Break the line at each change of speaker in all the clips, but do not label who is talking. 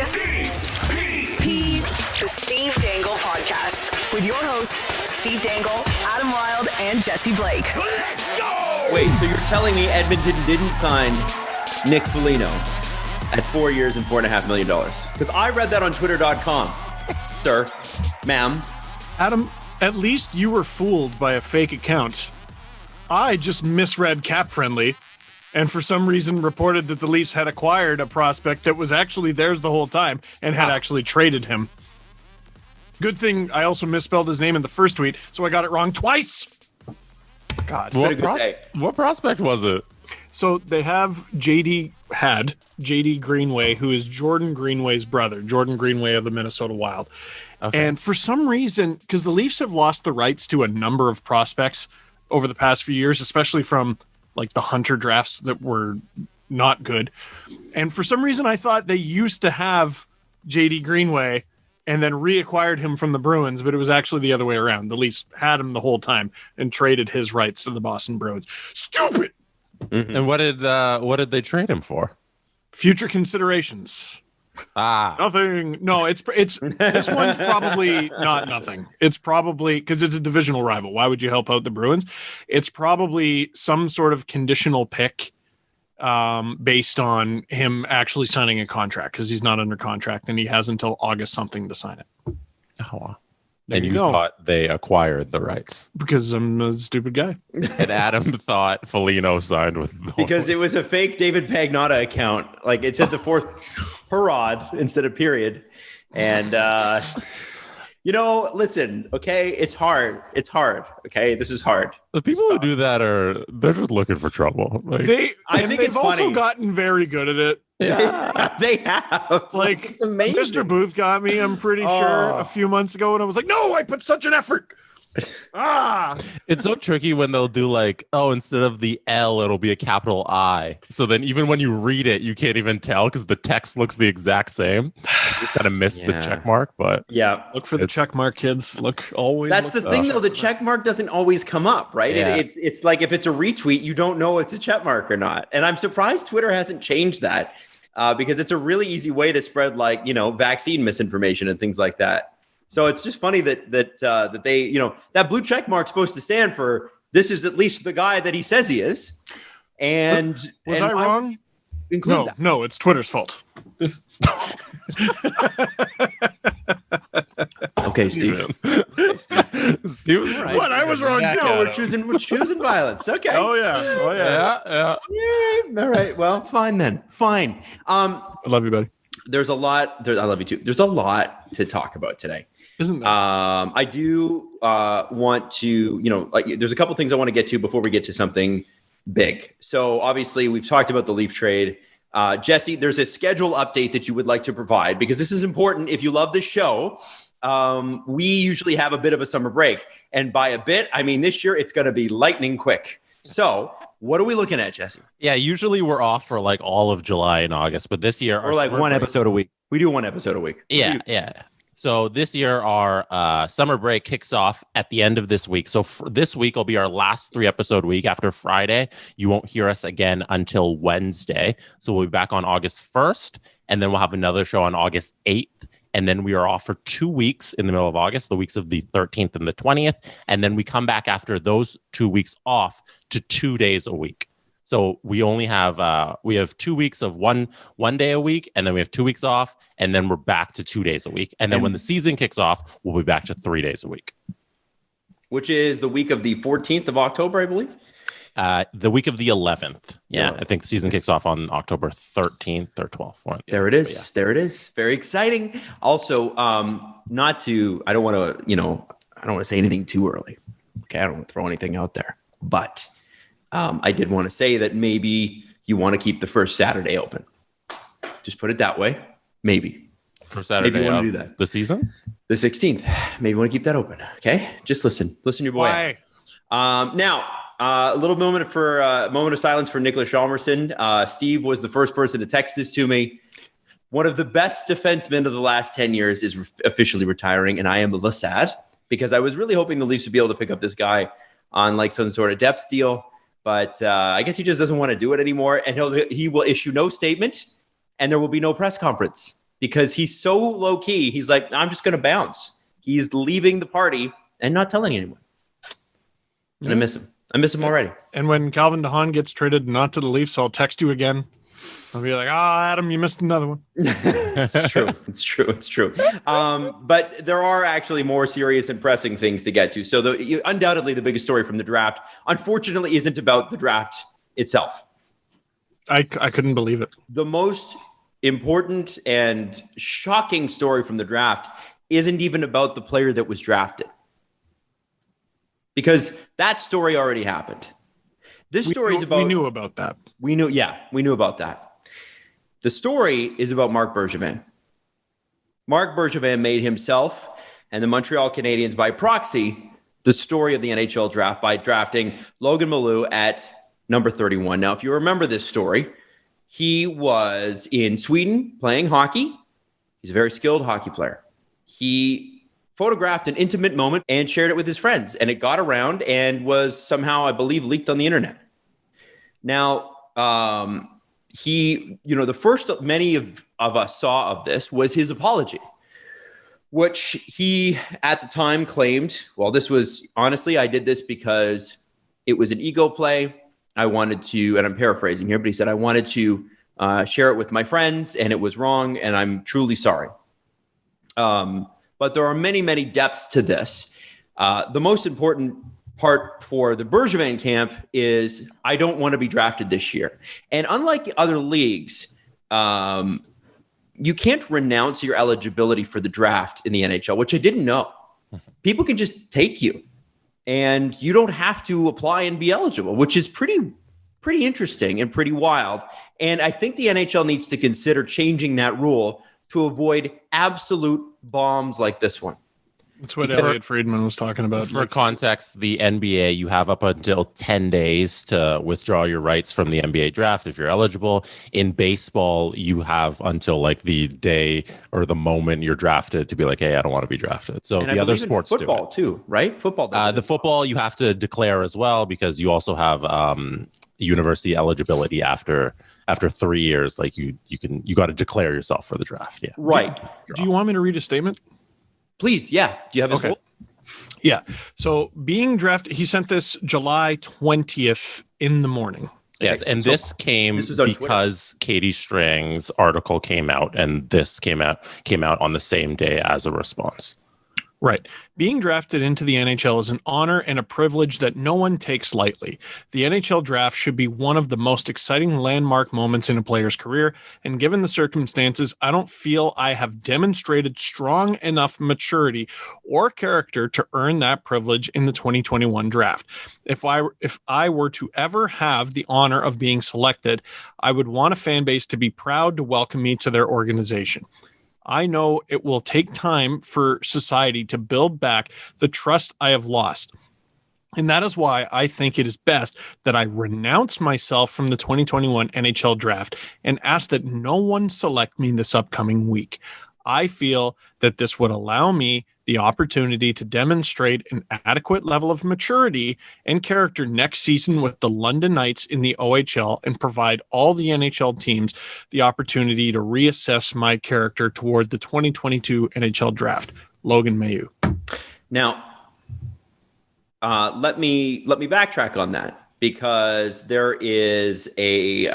The Steve Dangle Podcast with your hosts, Steve Dangle, Adam Wilde, and Jesse Blake.
Let's go!
Wait, so you're telling me Edmonton didn't sign Nick Foligno at 4 years and $4.5 million? Because I read that on Twitter.com. Sir, ma'am.
Adam, at least you were fooled by a fake account. I just misread Cap Friendly, and for some reason reported that the Leafs had acquired a prospect that was actually theirs the whole time and had actually traded him. Good thing I also misspelled his name in the first tweet, so I got it wrong twice. God.
What prospect was it?
So they have JD Greenway, who is Jordan Greenway's brother, Jordan Greenway of the Minnesota Wild. Okay. And for some reason, because the Leafs have lost the rights to a number of prospects over the past few years, especially from like the Hunter drafts that were not good. And for some reason, I thought they used to have JD Greenway and then reacquired him from the Bruins, but it was actually the other way around. The Leafs had him the whole time and traded his rights to the Boston Bruins. Stupid!
Mm-hmm. And what did they trade him for?
Future considerations. Nothing. No, it's this one's probably not nothing. It's probably because it's a divisional rival. Why would you help out the Bruins? It's probably some sort of conditional pick based on him actually signing a contract, because he's not under contract and he has until August something to sign it.
Oh, wow. And you thought they acquired the rights
because I'm a stupid guy.
And Adam thought Foligno signed with
because it was a fake David Pagnotta account. Like it said the fourth parod instead of period. And listen, okay, it's hard. Okay, this is hard.
The people who do that they're just looking for trouble. Like,
I think they've also gotten very good at it.
Yeah, they have.
Like,
it's amazing.
Mr. Booth got me, I'm pretty sure, a few months ago, and I was like, no, I put such an effort.
It's so tricky when they'll do like, instead of the L, it'll be a capital I. So then even when you read it, you can't even tell because the text looks the exact same. You kind of missed the check mark, but
yeah,
look for the check mark, kids. Look always.
That's the thing, though. The check mark doesn't always come up, right? Yeah. It's like if it's a retweet, you don't know it's a check mark or not. And I'm surprised Twitter hasn't changed that because it's a really easy way to spread vaccine misinformation and things like that. So it's just funny that they, that blue check mark's supposed to stand for this is at least the guy that he says he is. And
was I wrong? No, it's Twitter's fault.
Okay, Steve.
Steve was right.
What? I was wrong too.
We're choosing violence. Okay.
Oh yeah.
All right. Well, fine then. Fine.
I love you, buddy.
There's a lot. I love you too. There's a lot to talk about today.
Isn't there?
I do want to, there's a couple things I want to get to before we get to something big. So obviously we've talked about the Leaf trade. Jesse, there's a schedule update that you would like to provide because this is important. If you love this show, we usually have a bit of a summer break. And by a bit, I mean this year it's going to be lightning quick. So what are we looking at, Jesse?
Yeah, usually we're off for like all of July and August, but this year
we're like one episode a week. We do one episode a week.
Yeah. So this year our summer break kicks off at the end of this week. So this week will be our last 3-episode week. After Friday, you won't hear us again until Wednesday. So we'll be back on August 1st, and then we'll have another show on August 8th. And then we are off for 2 weeks in the middle of August, the weeks of the 13th and the 20th. And then we come back after those 2 weeks off to 2 days a week. So we only have 2 weeks of one day a week, and then we have 2 weeks off, and then we're back to 2 days a week. And then when the season kicks off, we'll be back to 3 days a week.
Which is the week of the 14th of October, I believe?
The week of the 11th. Yeah, I think the season kicks off on October 13th or 12th.
There it is. Yeah. There it is. Very exciting. Also, I don't want to say anything too early. Okay, I don't want to throw anything out there. But I did want to say that maybe you want to keep the first Saturday open. Just put it that way. Maybe.
For Saturday
maybe you want to do that.
The season?
The 16th. Maybe you want to keep that open. Okay? Just listen. Listen to your boy.
Why?
Now, a little moment of silence for Nicholas Hjalmarsson. Steve was the first person to text this to me. One of the best defensemen of the last 10 years is officially retiring, and I am a little sad because I was really hoping the Leafs would be able to pick up this guy on like some sort of depth deal. But I guess he just doesn't want to do it anymore. And he will issue no statement and there will be no press conference. because he's so low key. He's like, I'm just going to bounce. He's leaving the party and not telling anyone. And I miss him. I miss him already.
And when Calvin DeHaan gets traded not to the Leafs, I'll text you again. I'll be like, Adam, you missed another one.
It's true. But there are actually more serious and pressing things to get to. So undoubtedly the biggest story from the draft, unfortunately, isn't about the draft itself.
I couldn't believe it.
The most important and shocking story from the draft isn't even about the player that was drafted, because that story already happened. This story is about...
We knew about that.
We knew about that. The story is about Marc Bergevin. Marc Bergevin made himself and the Montreal Canadiens, by proxy, the story of the NHL draft by drafting Logan Mailloux at number 31. Now, if you remember this story, he was in Sweden playing hockey. He's a very skilled hockey player. He photographed an intimate moment and shared it with his friends, and it got around and was somehow, I believe, leaked on the internet. Now, the first many of us saw of this was his apology, which he at the time claimed, well, this was honestly, I did this because it was an ego play. I wanted to, and I'm paraphrasing here, but he said, I wanted to share it with my friends, and it was wrong, and I'm truly sorry. But there are many, many depths to this. The most important part for the Bergevin camp is, I don't want to be drafted this year. And unlike other leagues, you can't renounce your eligibility for the draft in the NHL, which I didn't know. People can just take you, and you don't have to apply and be eligible, which is pretty interesting and pretty wild. And I think the NHL needs to consider changing that rule to avoid absolute bombs like this one.
That's what Elliot Friedman was talking about.
For context, the NBA, you have up until 10 days to withdraw your rights from the NBA draft if you're eligible. In baseball, you have until like the day or the moment you're drafted to be like, hey, I don't want to be drafted. So
and
the other sports
football
do it.
Too, right? Football.
The football you have to declare as well, because you also have university eligibility after 3 years. Like you got to declare yourself for the draft. Yeah.
Right.
Do you want me to read a statement?
Please, yeah. Do you have his
Okay. Yeah. So being drafted, he sent this July 20th in the morning.
Yes, and this came because Katie Strang's article came out, and this came out on the same day as a response.
Right. Being drafted into the NHL is an honor and a privilege that no one takes lightly. The NHL draft should be one of the most exciting landmark moments in a player's career, and given the circumstances, I don't feel I have demonstrated strong enough maturity or character to earn that privilege in the 2021 draft. If I were to ever have the honor of being selected, I would want a fan base to be proud to welcome me to their organization. I know it will take time for society to build back the trust I have lost. And that is why I think it is best that I renounce myself from the 2021 NHL draft and ask that no one select me this upcoming week. I feel that this would allow me the opportunity to demonstrate an adequate level of maturity and character next season with the London Knights in the OHL, and provide all the NHL teams the opportunity to reassess my character toward the 2022 NHL draft. Logan Mailloux.
Now, let me backtrack on that, because there is a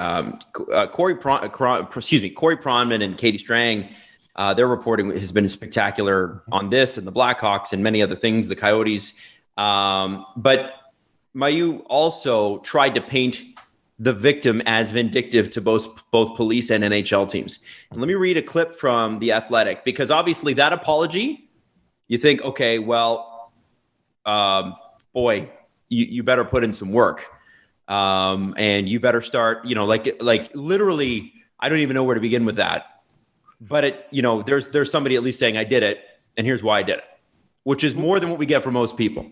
Corey Pronman and Katie Strang. Their reporting has been spectacular on this and the Blackhawks and many other things, the Coyotes. But Mailloux also tried to paint the victim as vindictive to both police and NHL teams. And let me read a clip from The Athletic, because obviously that apology, you think, okay, well, boy, you better put in some work. And you better start, like literally, I don't even know where to begin with that. But there's somebody at least saying I did it, and here's why I did it, which is more than what we get from most people.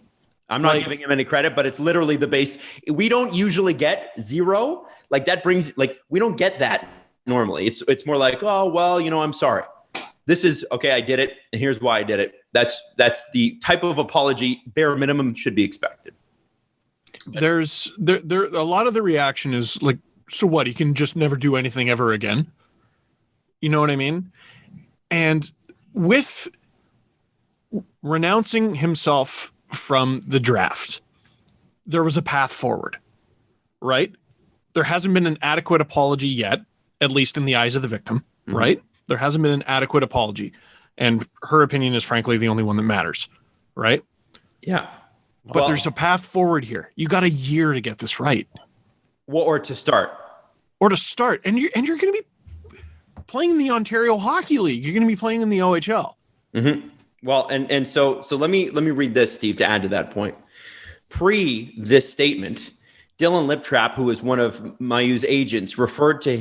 I'm not giving him any credit, but it's literally the base. We don't usually get zero. Like that brings, we don't get that normally. It's more like, oh, well, I'm sorry. This is okay. I did it, and here's why I did it. That's the type of apology bare minimum should be expected.
There's a lot of the reaction is like, so what? He can just never do anything ever again. You know what I mean? And with renouncing himself from the draft, there was a path forward, right? There hasn't been an adequate apology yet, at least in the eyes of the victim, right? There hasn't been an adequate apology. And her opinion is frankly the only one that matters, right?
Yeah.
But there's a path forward here. You got a year to get this right.
Well, or to start.
And you're going to be playing in the Ontario Hockey League. You're going to be playing in the OHL.
Mm-hmm. Well, and so let me read this, Steve, to add to that point. Pre this statement, Dylan Liptrap, who is one of Mailloux's agents, referred to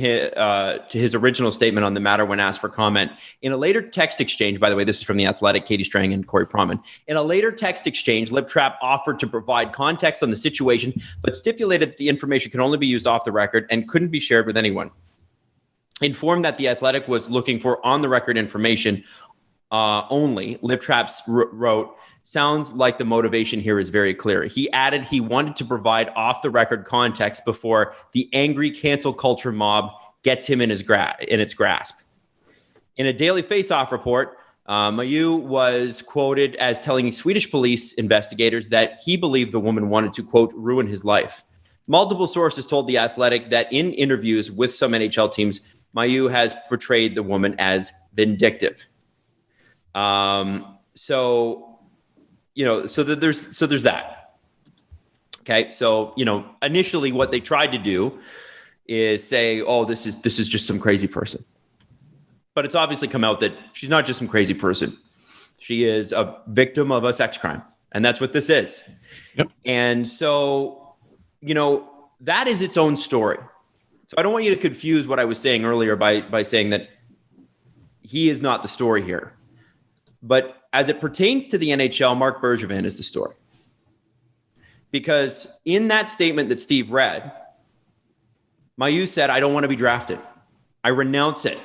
his original statement on the matter when asked for comment. In a later text exchange, by the way, this is from The Athletic, Katie Strang and Corey Proman. In a later text exchange, Liptrap offered to provide context on the situation, but stipulated that the information can only be used off the record and couldn't be shared with anyone. Informed that The Athletic was looking for on-the-record information only, Liptrap wrote, "Sounds like the motivation here is very clear." He added he wanted to provide off-the-record context before the angry cancel culture mob gets him in its grasp. In a Daily Face-Off report, Mailloux was quoted as telling Swedish police investigators that he believed the woman wanted to, quote, ruin his life. Multiple sources told The Athletic that in interviews with some NHL teams, Mailloux has portrayed the woman as vindictive. So there's that. Okay. So, initially what they tried to do is say, oh, this is just some crazy person. But it's obviously come out that she's not just some crazy person. She is a victim of a sex crime. And that's what this is. Yep. And so, that is its own story. So I don't want you to confuse what I was saying earlier by saying that he is not the story here. But as it pertains to the NHL, Marc Bergevin is the story. Because in that statement that Steve read, Mailloux said, I don't want to be drafted. I renounce it.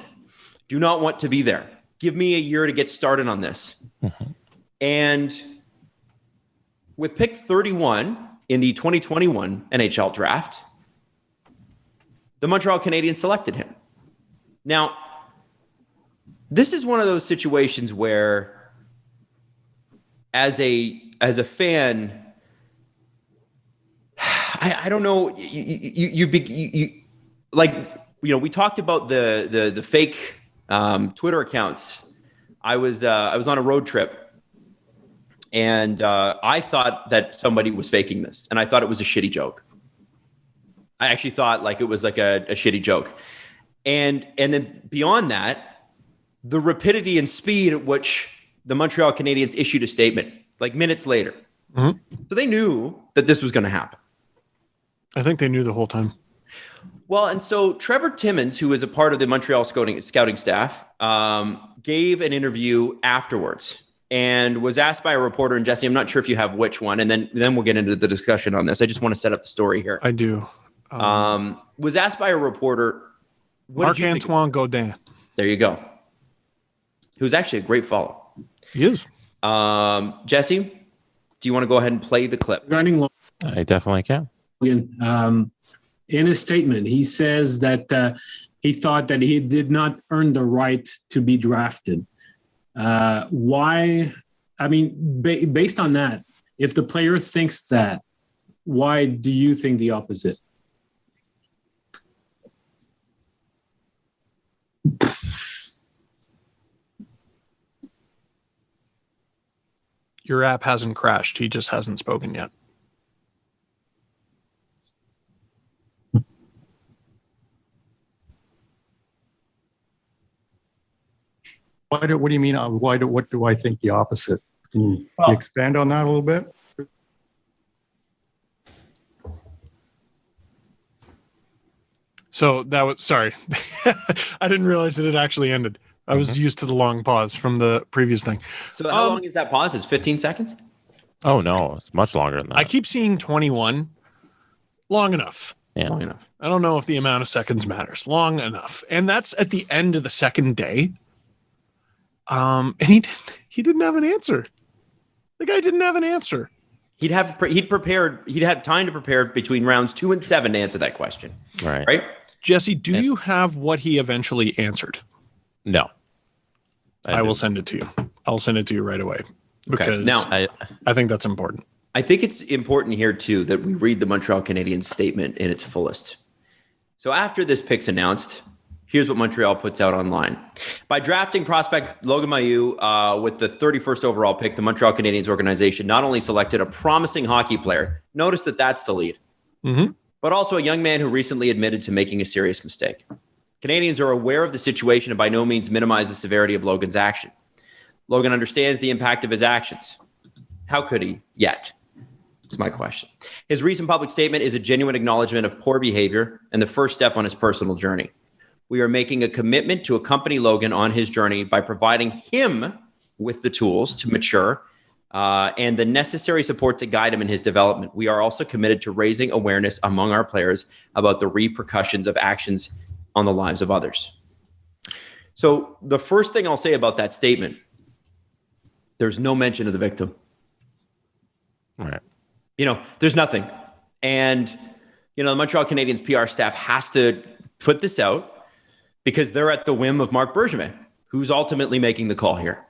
Do not want to be there. Give me a year to get started on this. Mm-hmm. And with pick 31 in the 2021 NHL draft, the Montreal Canadiens selected him. Now, this is one of those situations where, as a fan, I don't know. We talked about the fake Twitter accounts. I was on a road trip, and I thought that somebody was faking this, and I thought it was a shitty joke. I actually thought it was like a shitty joke, and then beyond that, the rapidity and speed at which the Montreal Canadiens issued a statement, minutes later. Mm-hmm. So they knew that this was going to happen.
I think they knew the whole time.
Well, and so Trevor Timmons, who is a part of the Montreal scouting staff, gave an interview afterwards and was asked by a reporter, and Jesse, I'm not sure if you have which one, and then we'll get into the discussion on this. I just want to set up the story here.
I do.
Was asked by a reporter,
Marc-Antoine Gaudin.
There you go. Who's actually a great follow.
He is.
Jesse, do you want to go ahead and play the clip?
I definitely can.
In his statement, he says that he thought that he did not earn the right to be drafted. Why? I mean, based on that, if the player thinks that, why do you think the opposite?
Your app hasn't crashed. He just hasn't spoken yet.
What do you mean? What do I think the opposite? Can you expand on that a little bit?
So that was, sorry. I didn't realize that it actually ended. I was used to the long pause from the previous thing.
So how long is that pause? It's 15 seconds?
Oh, no. It's much longer than that.
I keep seeing 21. Long enough.
Yeah.
Long enough.
I don't know if the amount of seconds matters. Long enough. And that's at the end of the second day. And he didn't have an answer. The guy didn't have an answer.
He'd have time to prepare between rounds 2 and 7 to answer that question.
Right.
Jesse, do you have what he eventually answered?
No.
I will send it to you. I'll send it to you right away because
Now,
I think that's important.
I think it's important here, too, that we read the Montreal Canadiens statement in its fullest. So after this pick's announced, here's what Montreal puts out online. By drafting prospect Logan Mailloux with the 31st overall pick, the Montreal Canadiens organization not only selected a promising hockey player, notice that that's the lead, but also a young man who recently admitted to making a serious mistake. Canadians are aware of the situation and by no means minimize the severity of Logan's action. Logan understands the impact of his actions. How could he yet? Is my question. His recent public statement is a genuine acknowledgement of poor behavior and the first step on his personal journey. We are making a commitment to accompany Logan on his journey by providing him with the tools to mature and the necessary support to guide him in his development. We are also committed to raising awareness among our players about the repercussions of actions on the lives of others. So the first thing I'll say about that statement, there's no mention of the victim.
All right.
There's nothing. And, the Montreal Canadiens PR staff has to put this out because they're at the whim of Marc Bergevin, who's ultimately making the call here.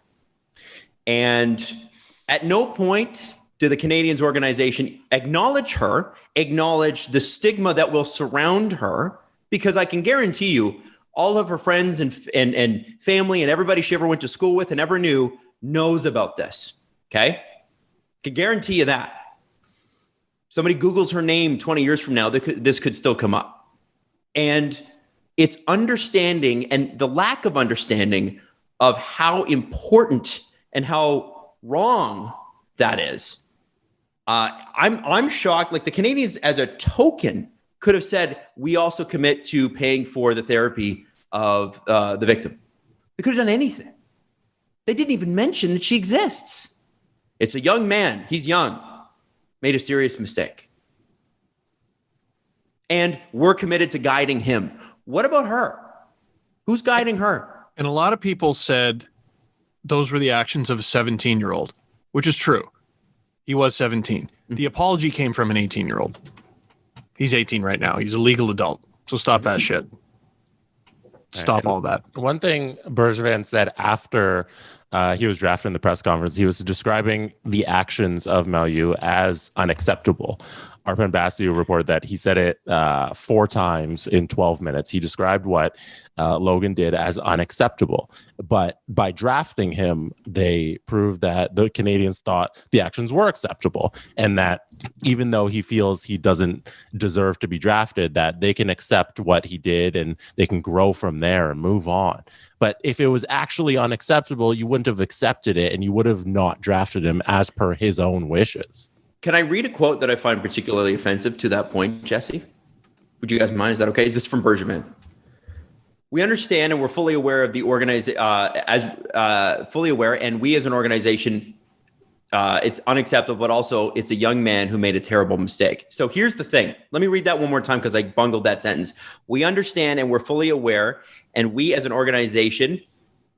And at no point do the Canadiens organization acknowledge the stigma that will surround her, because I can guarantee you all of her friends and family and everybody she ever went to school with and ever knew knows about this. Okay? I can guarantee you that. Somebody Googles her name 20 years from now, this could still come up. And it's understanding and the lack of understanding of how important and how wrong that is. I'm shocked. Like, the Canadiens, as a token, could have said, we also commit to paying for the therapy of the victim. They could have done anything. They didn't even mention that she exists. It's a young man. He's young. Made a serious mistake. And we're committed to guiding him. What about her? Who's guiding her?
And a lot of people said those were the actions of a 17-year-old, which is true. He was 17. The apology came from an 18-year-old. He's 18 right now. He's a legal adult. So stop that shit. Stop all that.
One thing Bergevin said after he was drafted in the press conference, he was describing the actions of Mailloux as unacceptable. Arpen Bassiou reported that he said it 4 times in 12 minutes. He described what Logan did as unacceptable. But by drafting him, they proved that the Canadiens thought the actions were acceptable, and that even though he feels he doesn't deserve to be drafted, that they can accept what he did and they can grow from there and move on. But if it was actually unacceptable, you wouldn't have accepted it and you would have not drafted him as per his own wishes.
Can I read a quote that I find particularly offensive to that point, Jesse? Would you guys mind? Is that okay? Is this from Bergevin? We understand and we're fully aware of the fully aware, and we as an organization, it's unacceptable, but also it's a young man who made a terrible mistake. So here's the thing. Let me read that one more time because I bungled that sentence. We understand and we're fully aware, and we as an organization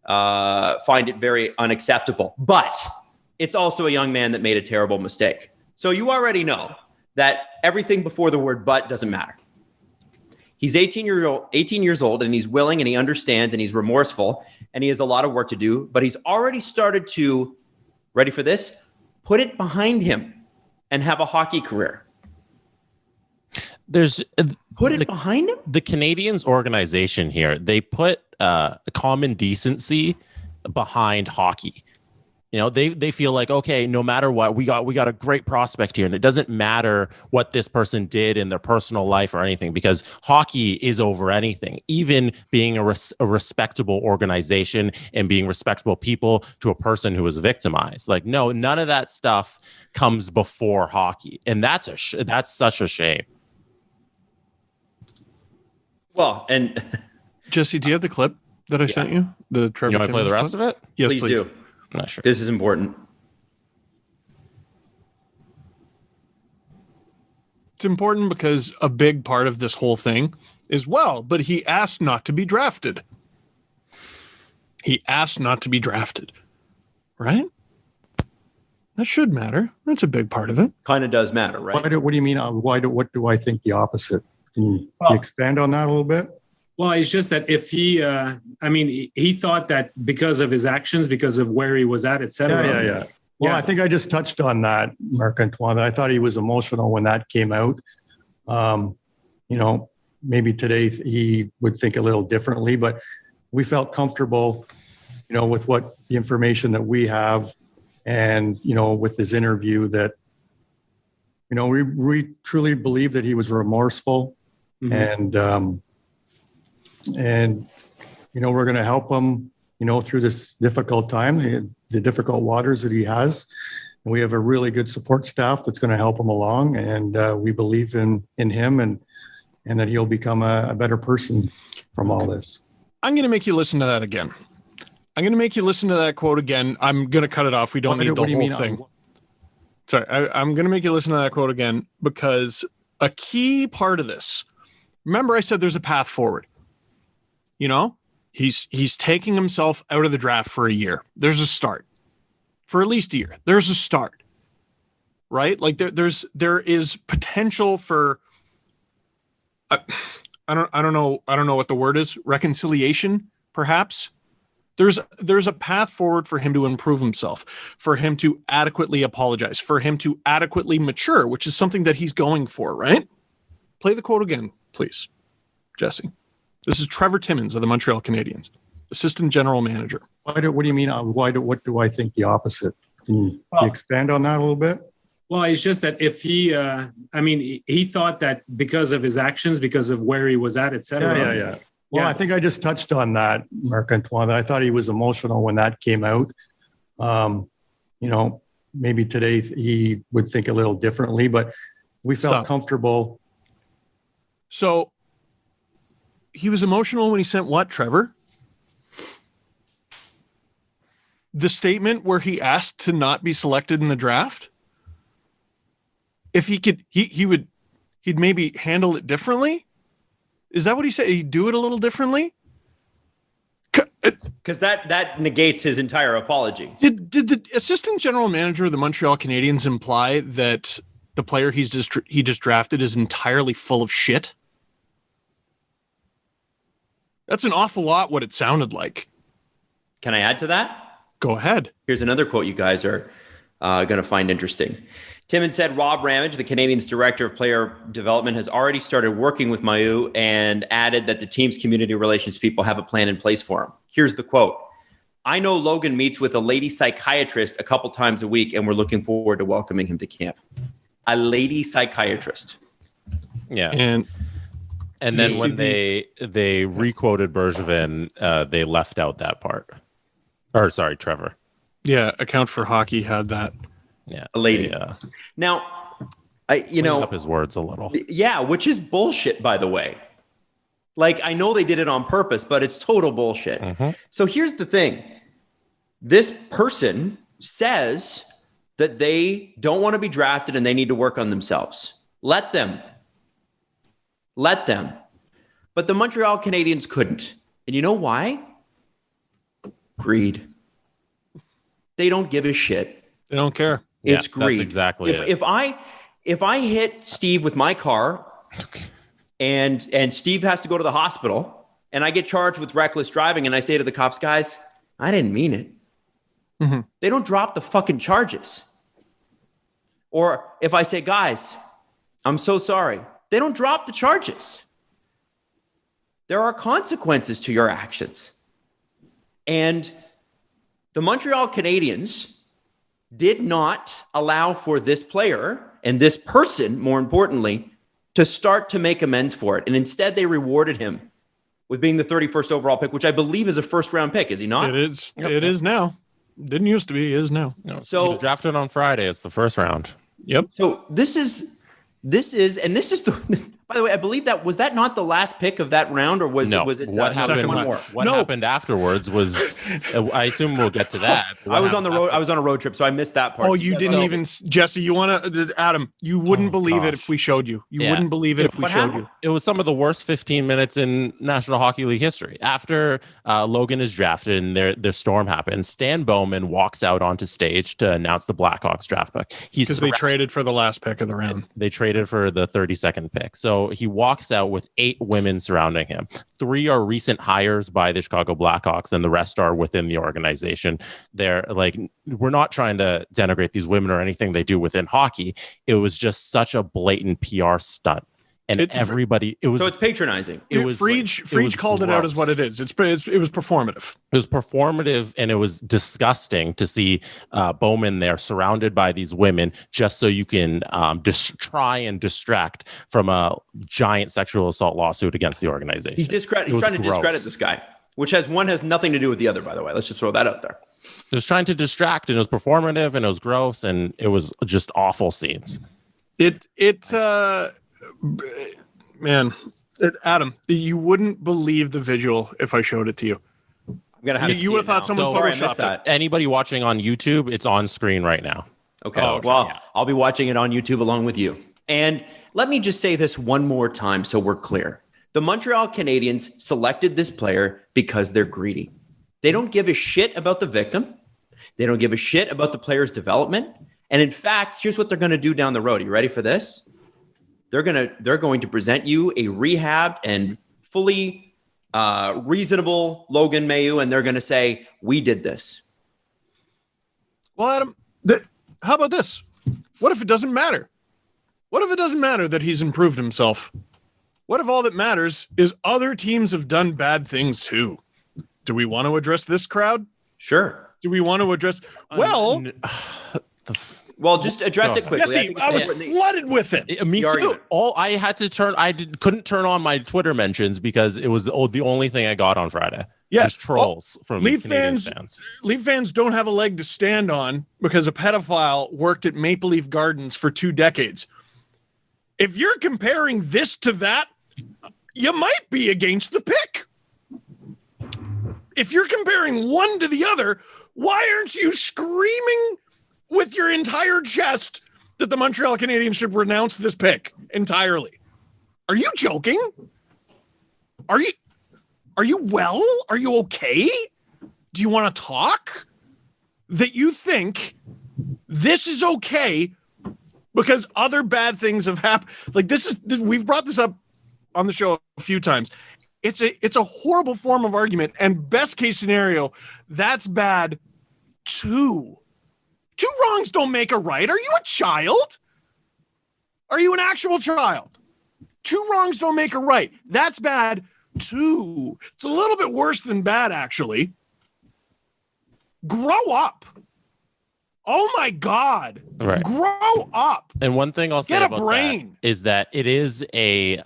find it very unacceptable, but it's also a young man that made a terrible mistake. So you already know that everything before the word but doesn't matter. He's 18 years old, and he's willing and he understands and he's remorseful and he has a lot of work to do, but he's already started to, ready for this, put it behind him and have a hockey career. Put it behind him?
The Canadiens organization here, they put common decency behind hockey. They feel like, okay, no matter what, we got a great prospect here, and it doesn't matter what this person did in their personal life or anything, because hockey is over anything, even being a respectable organization and being respectable people to a person who was victimized. Like, no, none of that stuff comes before hockey, and that's such a shame.
Well, and
Jesse, do you have the clip that I sent you? The Trevor.
You want to play the rest of it?
Yes,
please do.
I'm not sure.
This is important.
It's important because a big part of this whole thing is, but he asked not to be drafted. He asked not to be drafted, right? That should matter. That's a big part of it.
Kind of does matter, right?
What do you mean? What do I think the opposite? Can you expand on that a little bit?
Well, it's just that if he, he thought that because of his actions, because of where he was at, etc.
Yeah. Well, I think I just touched on that, Marc-Antoine. I thought he was emotional when that came out. Maybe today he would think a little differently, but we felt comfortable, with what the information that we have and, with his interview that, we truly believe that he was remorseful and we're going to help him, through this difficult time, the difficult waters that he has. And we have a really good support staff that's going to help him along. And we believe in him and that he'll become a better person from all this.
I'm going to make you listen to that again. I'm going to make you listen to that quote again. I'm going to cut it off. We don't need the whole thing. Sorry, I'm going to make you listen to that quote again because a key part of this, remember I said there's a path forward. He's taking himself out of the draft for a year. There's a start. For at least a year. There's a start. Right? Like there is potential for I don't know what the word is. Reconciliation, perhaps. There's a path forward for him to improve himself, for him to adequately apologize, for him to adequately mature, which is something that he's going for, right? Play the quote again, please, Jesse. This is Trevor Timmins of the Montreal Canadiens, assistant general manager.
What do you mean? What do I think the opposite? Can you expand on that a little bit?
Well, it's just that if he, he thought that because of his actions, because of where he was at, etc.
Yeah. Well, I think I just touched on that, Marc-Antoine. I thought he was emotional when that came out. Maybe today he would think a little differently, but we felt comfortable.
So he was emotional when he sent what, Trevor? The statement where he asked to not be selected in the draft? If he could, he'd maybe handle it differently. Is that what he said? He'd do it a little differently?
Because that negates his entire apology.
Did the assistant general manager of the Montreal Canadiens imply that the player he just drafted is entirely full of shit? That's an awful lot what it sounded like.
Can I add to that?
Go ahead.
Here's another quote you guys are going to find interesting. Timmins said Rob Ramage, the Canadiens' director of player development, has already started working with Mailloux and added that the team's community relations people have a plan in place for him. Here's the quote. I know Logan meets with a lady psychiatrist a couple times a week, and we're looking forward to welcoming him to camp. A lady psychiatrist.
Yeah. And then when they re-quoted Bergevin, they left out that part. Or sorry, Trevor.
Yeah, Account for Hockey had that.
Yeah,
a lady.
Yeah.
Now,
up his words a little.
Yeah, which is bullshit, by the way. Like, I know they did it on purpose, but it's total bullshit. Mm-hmm. So here's the thing. This person says that they don't want to be drafted and they need to work on themselves. Let them. But the Montreal Canadiens couldn't. And you know why? Greed. They don't give a shit.
They don't care.
It's greed.
That's exactly it.
If I hit Steve with my car and Steve has to go to the hospital and I get charged with reckless driving and I say to the cops, guys, I didn't mean it. Mm-hmm. They don't drop the fucking charges. Or if I say, guys, I'm so sorry, they don't drop the charges. There are consequences to your actions. And the Montreal Canadiens did not allow for this player and this person, more importantly, to start to make amends for it. And instead, they rewarded him with being the 31st overall pick, which I believe is a first-round pick. Is he not?
It is. Yep. It is now. Didn't used to be. Is now.
No, so he was drafted on Friday. It's the first round.
Yep.
So this is the. By the way, I believe was that not the last pick of that round, or was it?
What happened afterwards was, I assume we'll get to that.
I was on the road. I was on a road trip, so I missed that part.
Oh, you didn't even, Jesse. You want to, Adam? You wouldn't believe it if we showed you. You wouldn't believe it if we showed you.
It was some of the worst 15 minutes in National Hockey League history. After Logan is drafted and the storm happens, Stan Bowman walks out onto stage to announce the Blackhawks draft pick.
Because they traded for the last pick of the round.
They traded for the 32nd pick. So So he walks out with 8 women surrounding him. 3 are recent hires by the Chicago Blackhawks, and the rest are within the organization. They're like, we're not trying to denigrate these women or anything they do within hockey. It was just such a blatant PR stunt. And everybody, it was.
So it's patronizing.
It was.
Frege called it out as what it is. It was performative.
It was performative, and it was disgusting to see Bowman there surrounded by these women just so you can try and distract from a giant sexual assault lawsuit against the organization.
He's trying to discredit this guy, which has nothing to do with the other, by the way. Let's just throw that out there.
It was trying to distract, and it was performative, and it was gross, and it was just awful scenes.
Man, Adam, you wouldn't believe the visual if I showed it to you.
I'm gonna have
you would have thought someone photoshopped
that.
Anybody watching on YouTube, it's on screen right now.
Okay. I'll be watching it on YouTube along with you. And let me just say this one more time so we're clear. The Montreal Canadiens selected this player because they're greedy. They don't give a shit about the victim. They don't give a shit about the player's development. And in fact, here's what they're going to do down the road. Are you ready for this? They're going to present you a rehabbed and fully reasonable Logan Mailloux, and they're going to say, we did this.
Well, Adam, how about this? What if it doesn't matter? What if it doesn't matter that he's improved himself? What if all that matters is other teams have done bad things too? Do we want to address this crowd?
Sure.
Do we want to address... Well...
Well, just address it quickly.
Yes, I was flooded with it.
Me too. Couldn't turn on my Twitter mentions because it was the only thing I got on Friday.
Yes,
trolls from
Leaf
Canadian fans.
Leaf fans don't have a leg to stand on because a pedophile worked at Maple Leaf Gardens for 2 decades. If you're comparing this to that, you might be against the pick. If you're comparing one to the other, why aren't you screaming with your entire chest that the Montreal Canadiens should renounce this pick entirely? Are you joking? Are you well? Are you okay? Do you want to talk? That you think this is okay because other bad things have happened? Like we've brought this up on the show a few times. It's a horrible form of argument, and best case scenario, that's bad too. 2 wrongs don't make a right. Are you a child? Are you an actual child? 2 wrongs don't make a right. That's bad too. It's a little bit worse than bad, actually. Grow up. Oh my God.
Right.
Grow up.
And one thing I'll say
Get a
about
brain.
that is that it is a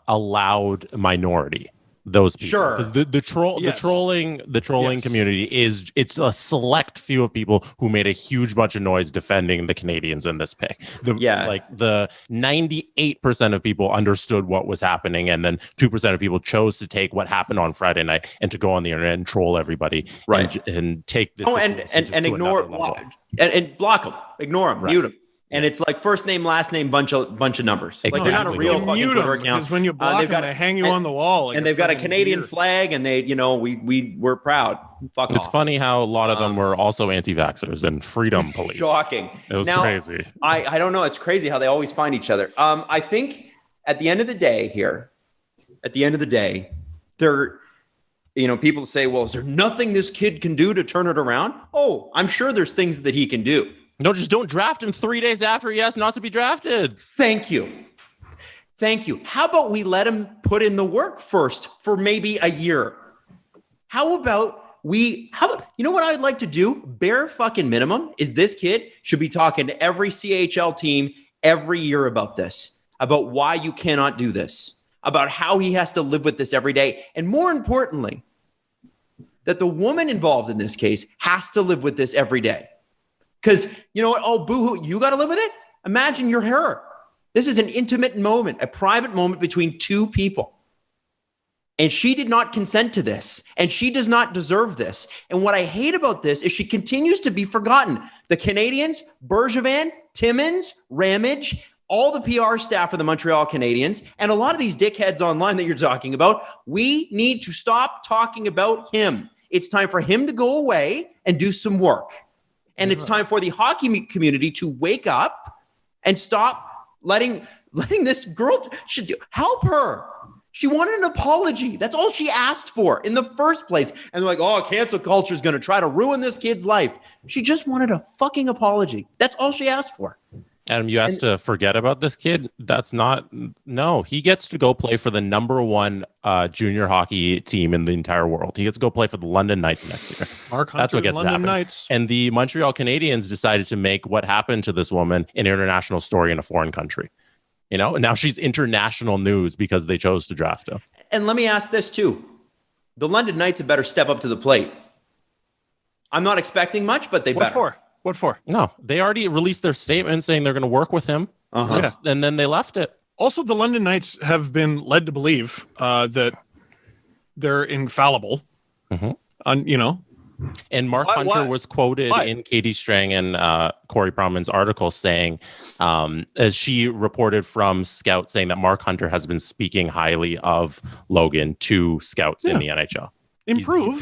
loud minority. Those people,
sure,
because the trolling community it's a select few of people who made a huge bunch of noise defending the Canadiens in this pick. The 98% of people understood what was happening, and then 2% of people chose to take what happened on Friday night and to go on the internet and troll everybody,
right?
And take this
and ignore and block them, ignore them, mute them. And it's like first name, last name, bunch of numbers.
Exactly.
Like they're not a real fucking Twitter account.
Because when you block them, they hang you on the wall. Like
and they've got a Canadian flag, and we're proud. Fuck off.
It's funny how a lot of them were also anti-vaxxers and freedom police.
Shocking.
It was crazy.
I don't know. It's crazy how they always find each other. I think at the end of the day, they're, people say, well, is there nothing this kid can do to turn it around? Oh, I'm sure there's things that he can do.
No, just don't draft him 3 days after he asked not to be drafted.
Thank you. How about we let him put in the work first for maybe a year? How about you know what I'd like to do? Bare fucking minimum is this kid should be talking to every CHL team every year about this, about why you cannot do this, about how he has to live with this every day. And more importantly, that the woman involved in this case has to live with this every day. Because you know what? Oh, boo-hoo, you got to live with it? Imagine you're her. This is an intimate moment, a private moment between 2 people. And she did not consent to this. And she does not deserve this. And what I hate about this is she continues to be forgotten. The Canadiens, Bergevin, Timmins, Ramage, all the PR staff of the Montreal Canadiens, and a lot of these dickheads online that you're talking about, we need to stop talking about him. It's time for him to go away and do some work. And it's time for the hockey community to wake up and stop letting letting this girl should help her. She wanted an apology. That's all she asked for in the first place. And they're like, oh, cancel culture is going to try to ruin this kid's life. She just wanted a fucking apology. That's all she asked for.
Adam, you asked to forget about this kid. No, he gets to go play for the number one junior hockey team in the entire world. He gets to go play for the London Knights next year.
That's what gets
London Knights. And the Montreal Canadiens decided to make what happened to this woman an international story in a foreign country. You know, and now she's international news because they chose to draft her.
And let me ask this too. The London Knights had better step up to the plate. I'm not expecting much, but they better.
What for?
No, they already released their statement saying they're going to work with him.
Yeah.
And then they left it.
Also, the London Knights have been led to believe that they're infallible.
And Mark Hunter was quoted in Katie Strang and Corey Proman's article saying, as she reported from scouts, saying that Mark Hunter has been speaking highly of Logan to scouts in the NHL.
Improve.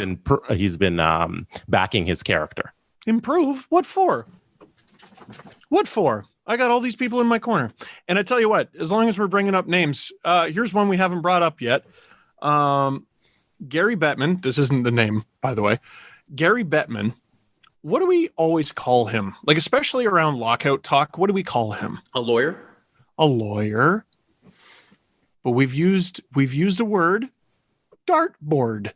He's been backing his character.
Improve? What for? What for? I got all these people in my corner. And I tell you what, as long as we're bringing up names, here's one we haven't brought up yet. Gary Bettman. This isn't the name, by the way. Gary Bettman. What do we always call him? Like, especially around lockout talk, what do we call him?
A lawyer?
A lawyer. But we've used a word, dartboard.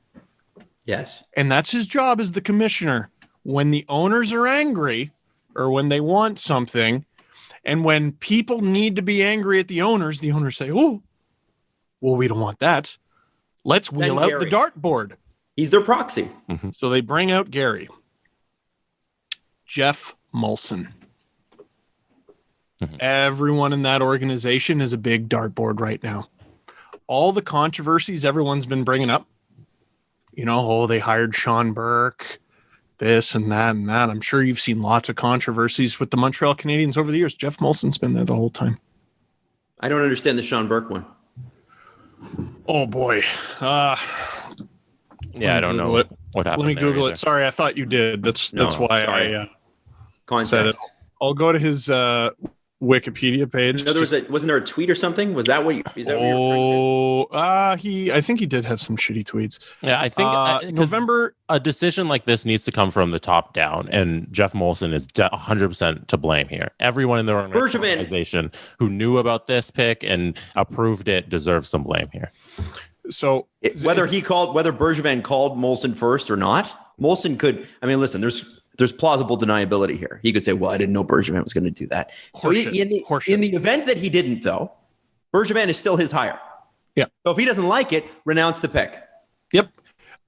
Yes.
And that's his job as the commissioner. When the owners are angry or when they want something, and when people need to be angry at the owners say, oh, well, we don't want that. Let's wheel out the dartboard.
He's their proxy.
Mm-hmm.
So they bring out Gary. Jeff Molson.
Mm-hmm.
Everyone in that organization is a big dartboard right now. All the controversies everyone's been bringing up, they hired Sean Burke, this and that and that. I'm sure you've seen lots of controversies with the Montreal Canadiens over the years. Jeff Molson's been there the whole time.
I don't understand the Sean Burke one.
Oh, boy.
I don't know what happened.
Let me Google it. Sorry, I thought you did. That's why I said it. I'll go to his Wikipedia page.
No, wasn't there a tweet or something? Was that what you? Is that what you're
I think he did have some shitty tweets.
Yeah, I think
November.
A decision like this needs to come from the top down, and Jeff Molson is 100% to blame here. Everyone in the organization who knew about this pick and approved it deserves some blame here.
So
whether Bergevin called Molson first or not, Molson could. I mean, listen, there's plausible deniability here. He could say, well, I didn't know Bergevin was going to do that. So in the event that he didn't, though, Bergevin is still his hire.
Yeah.
So if he doesn't like it, renounce the pick.
Yep.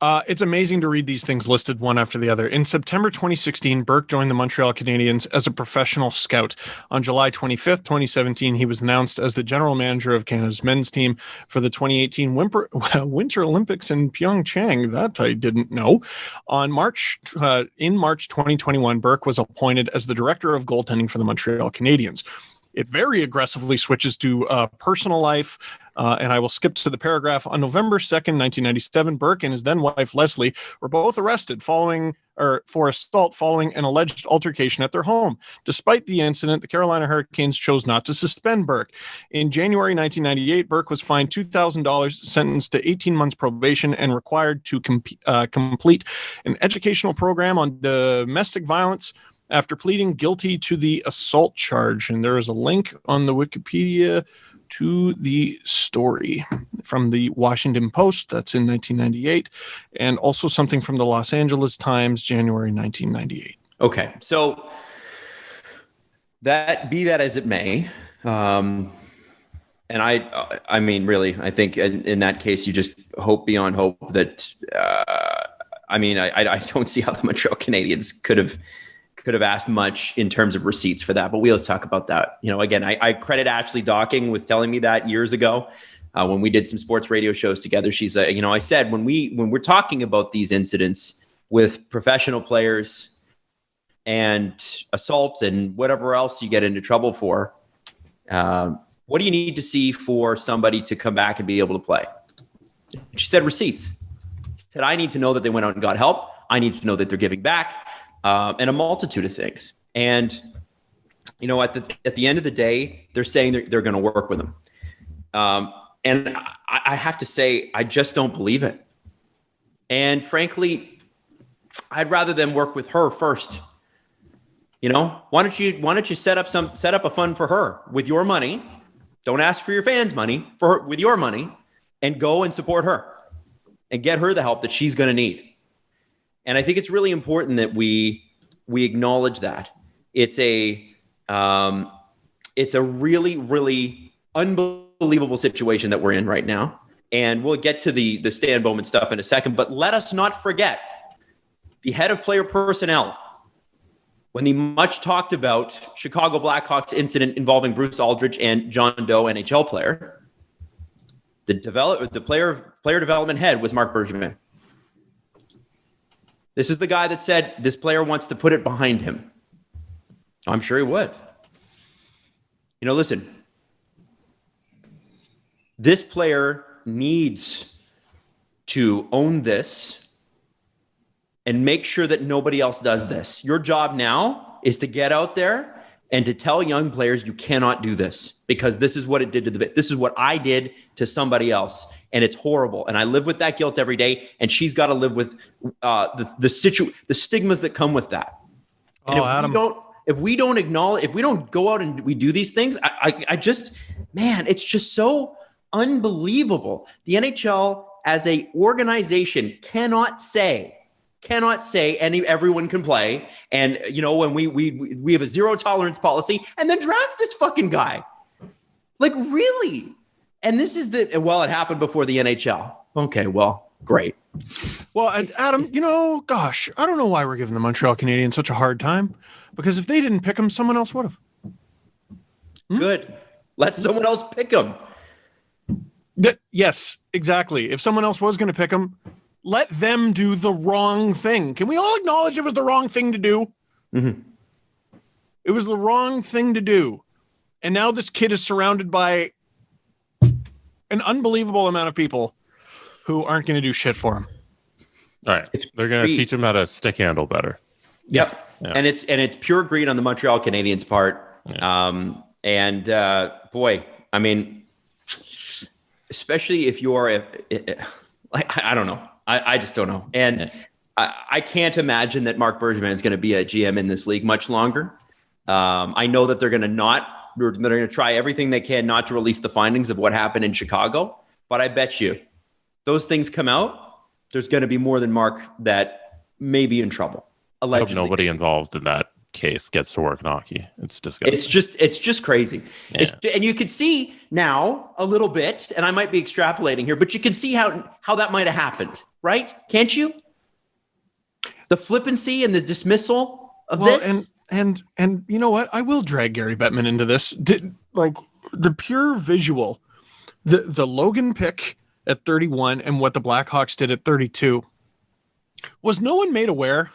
It's amazing to read these things listed one after the other. In September 2016, Burke joined the Montreal Canadiens as a professional scout. On July 25th, 2017, he was announced as the general manager of Canada's men's team for the 2018 Winter Olympics in Pyeongchang. That I didn't know. In March 2021, Burke was appointed as the director of goaltending for the Montreal Canadiens. It very aggressively switches to personal life. And I will skip to the paragraph. On November 2nd, 1997, Burke and his then wife, Leslie, were both arrested for assault following an alleged altercation at their home. Despite the incident, the Carolina Hurricanes chose not to suspend Burke. In January 1998, Burke was fined $2,000, sentenced to 18 months probation, and required to complete an educational program on domestic violence after pleading guilty to the assault charge. And there is a link on the Wikipedia to the story from the Washington Post. That's in 1998. And also something from the Los Angeles Times, January 1998.
Okay. So be that as it may. And I mean, really, I think in that case, you just hope beyond hope that, I don't see how the Montreal Canadiens could have asked much in terms of receipts for that, but we'll talk about that. Again, I credit Ashley Docking with telling me that years ago when we did some sports radio shows together. She's, I said when we're talking about these incidents with professional players and assault and whatever else you get into trouble for, what do you need to see for somebody to come back and be able to play? She said receipts. She said, I need to know that they went out and got help. I need to know that they're giving back. And a multitude of things. And you know, at the end of the day, they're saying they're going to work with him. And I have to say, I just don't believe it. And frankly, I'd rather them work with her first. You know, why don't you set up a fund for her with your money? Don't ask for your fans' money, with your money, and go and support her and get her the help that she's going to need. And I think it's really important that we acknowledge that. It's a really, really unbelievable situation that we're in right now. And we'll get to the Stan Bowman stuff in a second, but let us not forget the head of player personnel, when the much talked about Chicago Blackhawks incident involving Bruce Aldridge and John Doe, NHL player, the player development head was Marc Bergevin. This is the guy that said this player wants to put it behind him. I'm sure he would. You know, listen, this player needs to own this and make sure that nobody else does this. Your job now is to get out there and to tell young players you cannot do this, because this is what it did to this is what I did to somebody else, and it's horrible. And I live with that guilt every day, and she's got to live with the stigmas that come with that. And if we don't acknowledge, if we don't go out and we do these things, I just, man, it's just so unbelievable. The NHL as a organization cannot say everyone can play. And, you know, when we have a zero tolerance policy and then draft this fucking guy. Like, really? And this is it happened before the NHL. Okay, well, great.
Well, Adam, you know, gosh, I don't know why we're giving the Montreal Canadiens such a hard time, because if they didn't pick him, someone else would have.
Good. Let someone else pick him.
Yes, exactly. If someone else was going to pick him, let them do the wrong thing. Can we all acknowledge it was the wrong thing to do?
Mm-hmm.
It was the wrong thing to do. And now this kid is surrounded by an unbelievable amount of people who aren't going to do shit for him.
All right. They're going to teach him how to stick handle better.
Yep. Yeah. And it's pure greed on the Montreal Canadiens part. Yeah. Boy, I mean, especially if you're I don't know. I just don't know. And I can't imagine that Marc Bergevin is going to be a GM in this league much longer. I know that they're going to try everything they can not to release the findings of what happened in Chicago. But I bet you those things come out, there's going to be more than Marc that may be in trouble. Allegedly.
I hope nobody involved in that case gets to work in hockey. It's disgusting.
It's just crazy. Yeah. And you could see now a little bit, and I might be extrapolating here, but you can see how that might have happened, right? Can't you? The flippancy and the dismissal of this.
And you know what? I will drag Gary Bettman into this. Like the pure visual, the Logan pick at 31 and what the Blackhawks did at 32. Was no one made aware?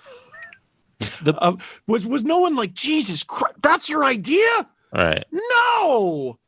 Was no one like, Jesus Christ, that's your idea?
All right.
No.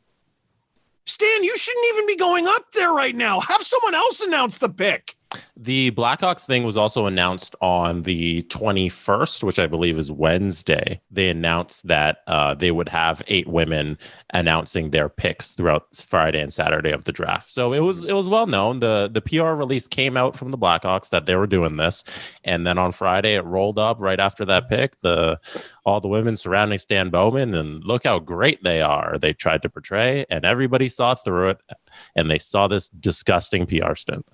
Stan, you shouldn't even be going up there right now. Have someone else announce the pick.
The Blackhawks thing was also announced on the 21st, which I believe is Wednesday. They announced that they would have 8 women announcing their picks throughout Friday and Saturday of the draft. So it was well known. The PR release came out from the Blackhawks that they were doing this, and then on Friday it rolled up right after that pick. All the women surrounding Stan Bowman, and look how great they are. They tried to portray, and everybody saw through it, and they saw this disgusting PR stunt.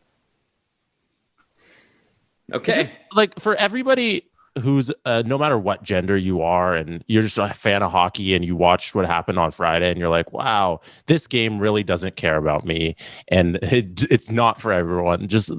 Okay.
Just, like, for everybody who's no matter what gender you are and you're just a fan of hockey and you watched what happened on Friday and you're like, wow, this game really doesn't care about me, and it's not for everyone. It's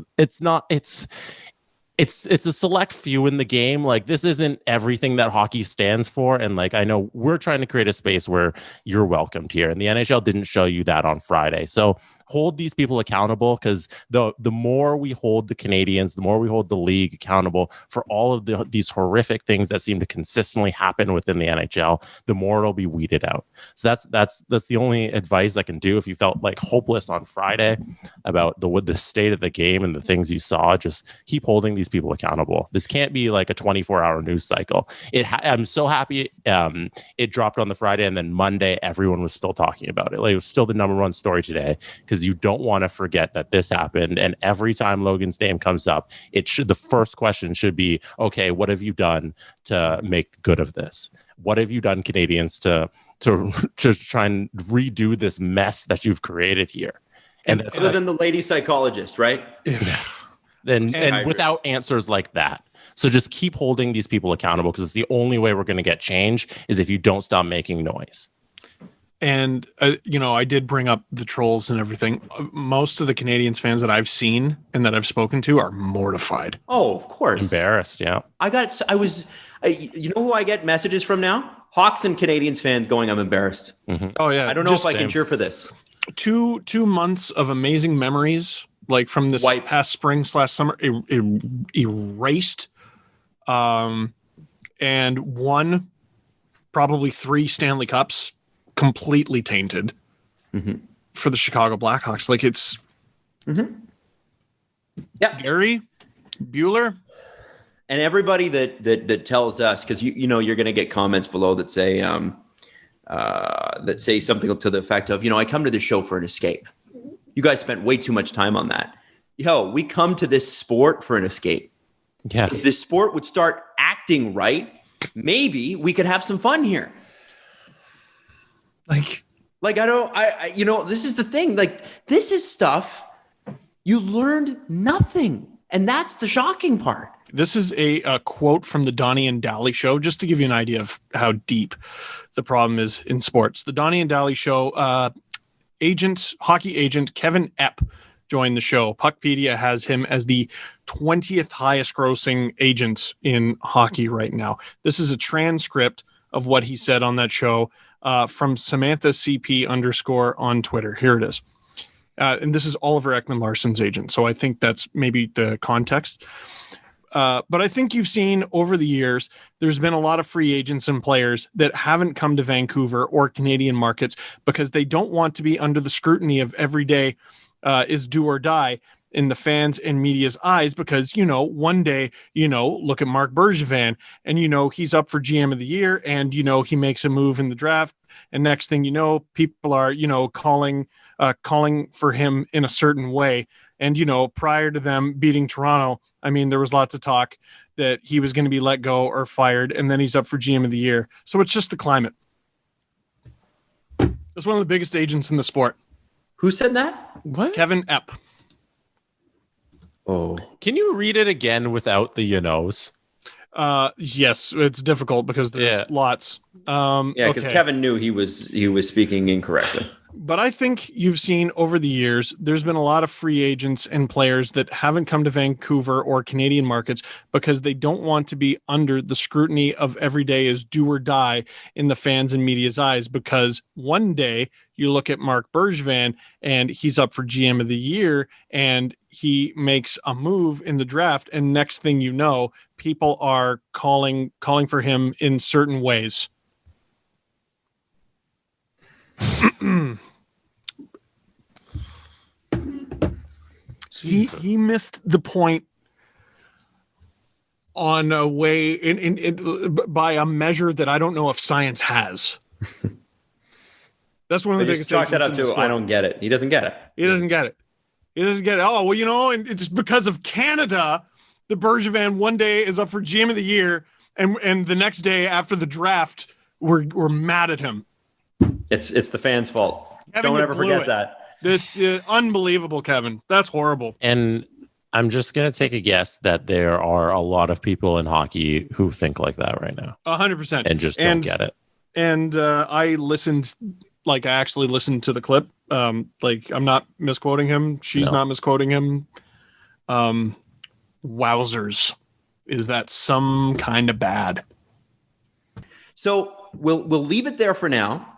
a select few in the game. Like, this isn't everything that hockey stands for. And like, I know we're trying to create a space where you're welcomed here, and the NHL didn't show you that on Friday. So hold these people accountable, because the more we hold the Canadiens, the more we hold the league accountable for all of these horrific things that seem to consistently happen within the NHL, the more it'll be weeded out. So that's the only advice I can do. If you felt like hopeless on Friday about the state of the game and the things you saw, just keep holding these people accountable. This can't be like a 24-hour news cycle. I'm so happy it dropped on the Friday, and then Monday everyone was still talking about it. Like, it was still the number one story today, because you don't want to forget that this happened. And every time Logan's name comes up, the first question should be, okay, what have you done to make good of this? What have you done, Canadiens, to try and redo this mess that you've created here? And
other than the lady psychologist, right?
And without answers like that. So just keep holding these people accountable, because it's the only way we're going to get change is if you don't stop making noise.
And, I did bring up the trolls and everything. Most of the Canadiens fans that I've seen and that I've spoken to are mortified.
Oh, of course.
Embarrassed, yeah.
You know who I get messages from now? Hawks and Canadiens fans going, I'm embarrassed.
Mm-hmm.
Oh, yeah.
I don't know if I can cheer for this. 2
months of amazing memories, like from this past spring/summer, erased. And one, probably 3 Stanley Cups completely tainted for the Chicago Blackhawks. Like, it's Gary Bueller.
And everybody that tells us, because you're going to get comments below that say something to the effect of, I come to this show for an escape. You guys spent way too much time on that. We come to this sport for an escape.
Yeah.
If this sport would start acting right, maybe we could have some fun here. Like this is the thing. Like, this is stuff you learned nothing. And that's the shocking part.
This is a quote from the Donnie and Daly show, just to give you an idea of how deep the problem is in sports. The Donnie and Daly show, hockey agent Kevin Epp joined the show. Puckpedia has him as the 20th highest grossing agent in hockey right now. This is a transcript of what he said on that show from Samantha CP _ on Twitter. Here it is. And this is Oliver Ekman-Larsson's agent. So I think that's maybe the context. But I think you've seen over the years, there's been a lot of free agents and players that haven't come to Vancouver or Canadian markets because they don't want to be under the scrutiny of every day is do or die in the fans and media's eyes, because, one day, look at Marc Bergevin and, he's up for GM of the year and, he makes a move in the draft. And next thing you know, people are, calling for him in a certain way. And, prior to them beating Toronto, there was lots of talk that he was going to be let go or fired, and then he's up for GM of the year. So it's just the climate. That's one of the biggest agents in the sport.
Who said that?
What?
Kevin Epp.
Oh.
Can you read it again without the knows?
Yes, it's difficult because there's lots.
Because Kevin knew he was speaking incorrectly.
But I think you've seen over the years, there's been a lot of free agents and players that haven't come to Vancouver or Canadian markets because they don't want to be under the scrutiny of every day is do or die in the fans and media's eyes. Because one day you look at Marc Bergevin and he's up for GM of the year and he makes a move in the draft. And next thing you know, people are calling for him in certain ways. He missed the point on a way in by a measure that I don't know if science has. That's one of the biggest.
Chalk that up to I don't get it. He doesn't get it.
He doesn't get it. Oh, well, and it's because of Canada. The Bergevin one day is up for GM of the year, and the next day after the draft, we're mad at him.
It's the fans' fault. Don't ever forget that.
It's unbelievable, Kevin. That's horrible.
And I'm just going to take a guess that there are a lot of people in hockey who think like that right now.
100%.
And just don't get it. And
I actually listened to the clip. I'm not misquoting him. She's not misquoting him. Wowzers. Is that some kind of bad?
So we'll leave it there for now.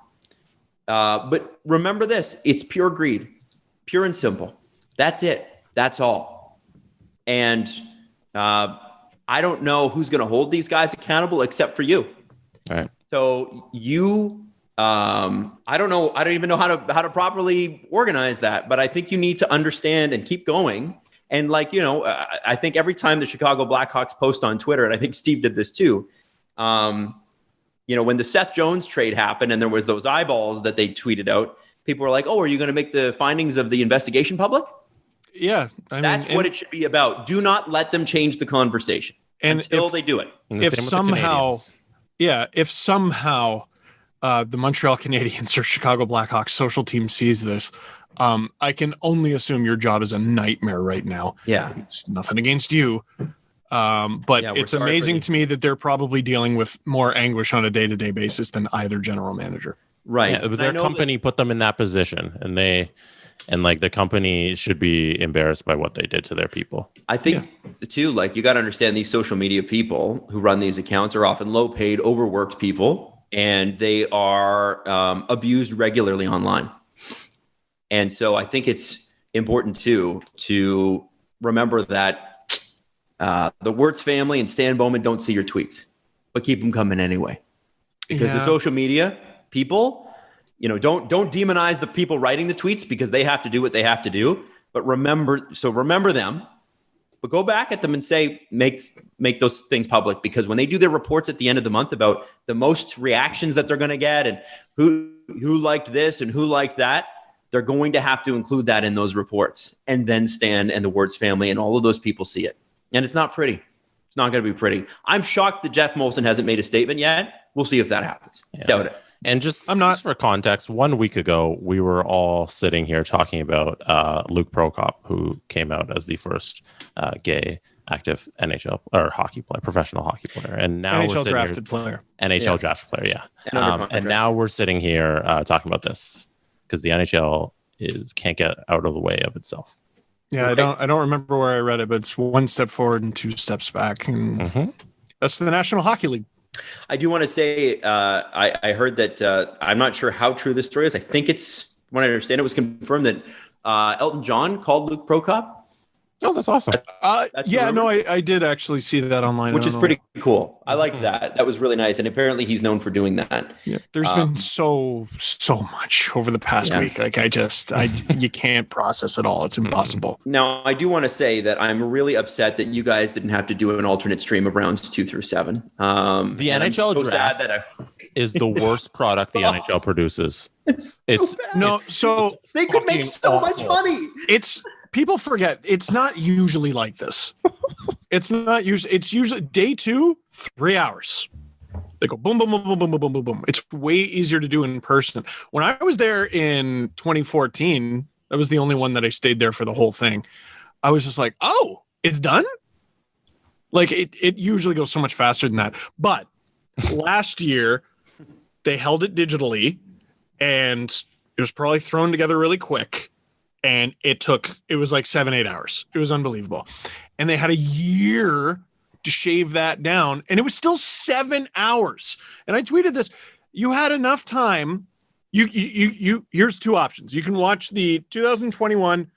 But remember this, it's pure greed. pure and simple. That's it. That's all. And I don't know who's going to hold these guys accountable except for you.
All right.
So I don't know. I don't even know how to properly organize that, but I think you need to understand and keep going. And I think every time the Chicago Blackhawks post on Twitter, and I think Steve did this too, when the Seth Jones trade happened and there was those eyeballs that they tweeted out, people were like, oh, are you going to make the findings of the investigation public?
Yeah.
That's what it should be about. Do not let them change the conversation until they do it.
If somehow the Montreal Canadiens or Chicago Blackhawks social team sees this, I can only assume your job is a nightmare right now.
Yeah.
It's nothing against you. But it's amazing to me that they're probably dealing with more anguish on a day-to-day basis than either general manager.
Right.
Yeah, but their company put them in that position, and the company should be embarrassed by what they did to their people.
I think too, you got to understand these social media people who run these accounts are often low-paid, overworked people, and they are abused regularly online. And so I think it's important too to remember that the Wirtz family and Stan Bowman don't see your tweets, but keep them coming anyway. Because the social media people, don't demonize the people writing the tweets because they have to do what they have to do. But remember them, but go back at them and say, make those things public, because when they do their reports at the end of the month about the most reactions that they're going to get and who liked this and who liked that, they're going to have to include that in those reports. And then Stan and the Wirtz family and all of those people see it. And it's not pretty. It's not going to be pretty. I'm shocked that Jeff Molson hasn't made a statement yet. We'll see if that happens.
Yeah.
Doubt it.
And just for context, 1 week ago, we were all sitting here talking about Luke Prokop, who came out as the first gay active NHL or professional hockey player. And now
NHL drafted player.
NHL drafted player, yeah. And now we're sitting here talking about this because the NHL can't get out of the way of itself.
Yeah, I don't remember where I read it, but it's one step forward and two steps back. And that's the National Hockey League.
I do want to say I heard that I'm not sure how true this story is. I think when I understand it was confirmed that Elton John called Luke Prokop.
Oh, that's awesome.
I did actually see that online.
Which is pretty cool. I like that. That was really nice. And apparently he's known for doing that.
Yeah. There's been so much over the past week. You can't process it all. It's impossible.
Now, I do want to say that I'm really upset that you guys didn't have to do an alternate stream of rounds 2 through 7.
The NHL draft is the worst product the NHL produces.
It's
no, so
they could make so much money.
People forget it's not usually like this. It's usually day 2, 3 hours. They go boom, boom, boom, boom, boom, boom, boom, boom, boom. It's way easier to do in person. When I was there in 2014, that was the only one that I stayed there for the whole thing. I was just like, oh, it's done? It usually goes so much faster than that. But last year, they held it digitally, and it was probably thrown together really quick. And it was like 7-8 hours. It was unbelievable. And they had a year to shave that down. And it was still 7 hours. And I tweeted this. You had enough time. Here's 2 options. You can watch the 2021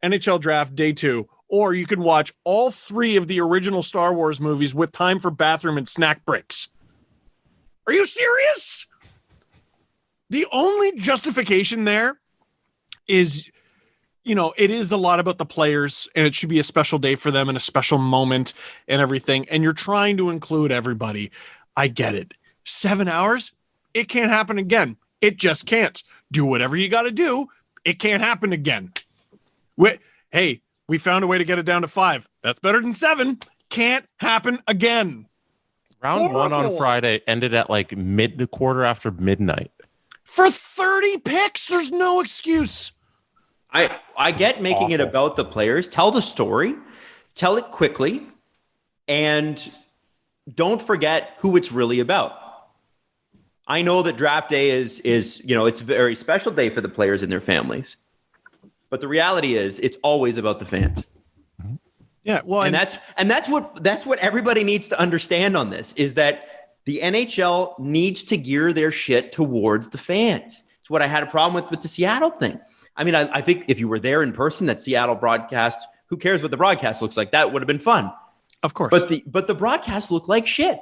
NHL draft day 2, or you can watch all 3 of the original Star Wars movies with time for bathroom and snack breaks. Are you serious? The only justification there is, it is a lot about the players, and it should be a special day for them and a special moment and everything. And you're trying to include everybody. I get it. 7 hours? It can't happen again. It just can't. Do whatever you got to do. It can't happen again. We found a way to get it down to 5. That's better than 7. Can't happen again.
Round 1 on Friday ended at quarter after midnight.
For 30 picks, there's no excuse.
I get making it about the players. Tell the story. Tell it quickly. And don't forget who it's really about. I know that draft day is it's a very special day for the players and their families. But the reality is it's always about the fans.
Yeah, well,
and that's what everybody needs to understand on this, is that the NHL needs to gear their shit towards the fans. It's what I had a problem with the Seattle thing. I mean, I think if you were there in person, that Seattle broadcast, who cares what the broadcast looks like? That would have been fun.
Of course.
But the broadcast looked like shit.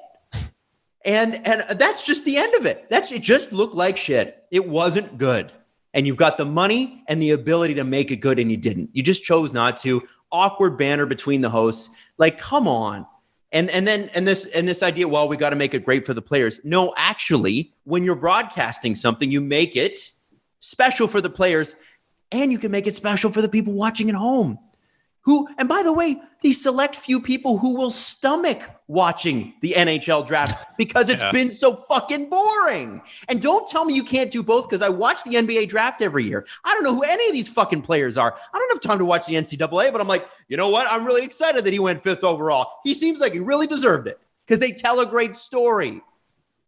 And that's just the end of it. It just looked like shit. It wasn't good. And you've got the money and the ability to make it good, and you didn't. You just chose not to. Awkward banter between the hosts. Like, come on. And this idea, well, we got to make it great for the players. No, actually, when you're broadcasting something, you make it special for the players, and you can make it special for the people watching at home. And by the way, the select few people who will stomach watching the NHL draft because it's been so fucking boring. And don't tell me you can't do both, because I watch the NBA draft every year. I don't know who any of these fucking players are. I don't have time to watch the NCAA, but I'm like, you know what? I'm really excited that he went 5th overall. He seems like he really deserved it because they tell a great story.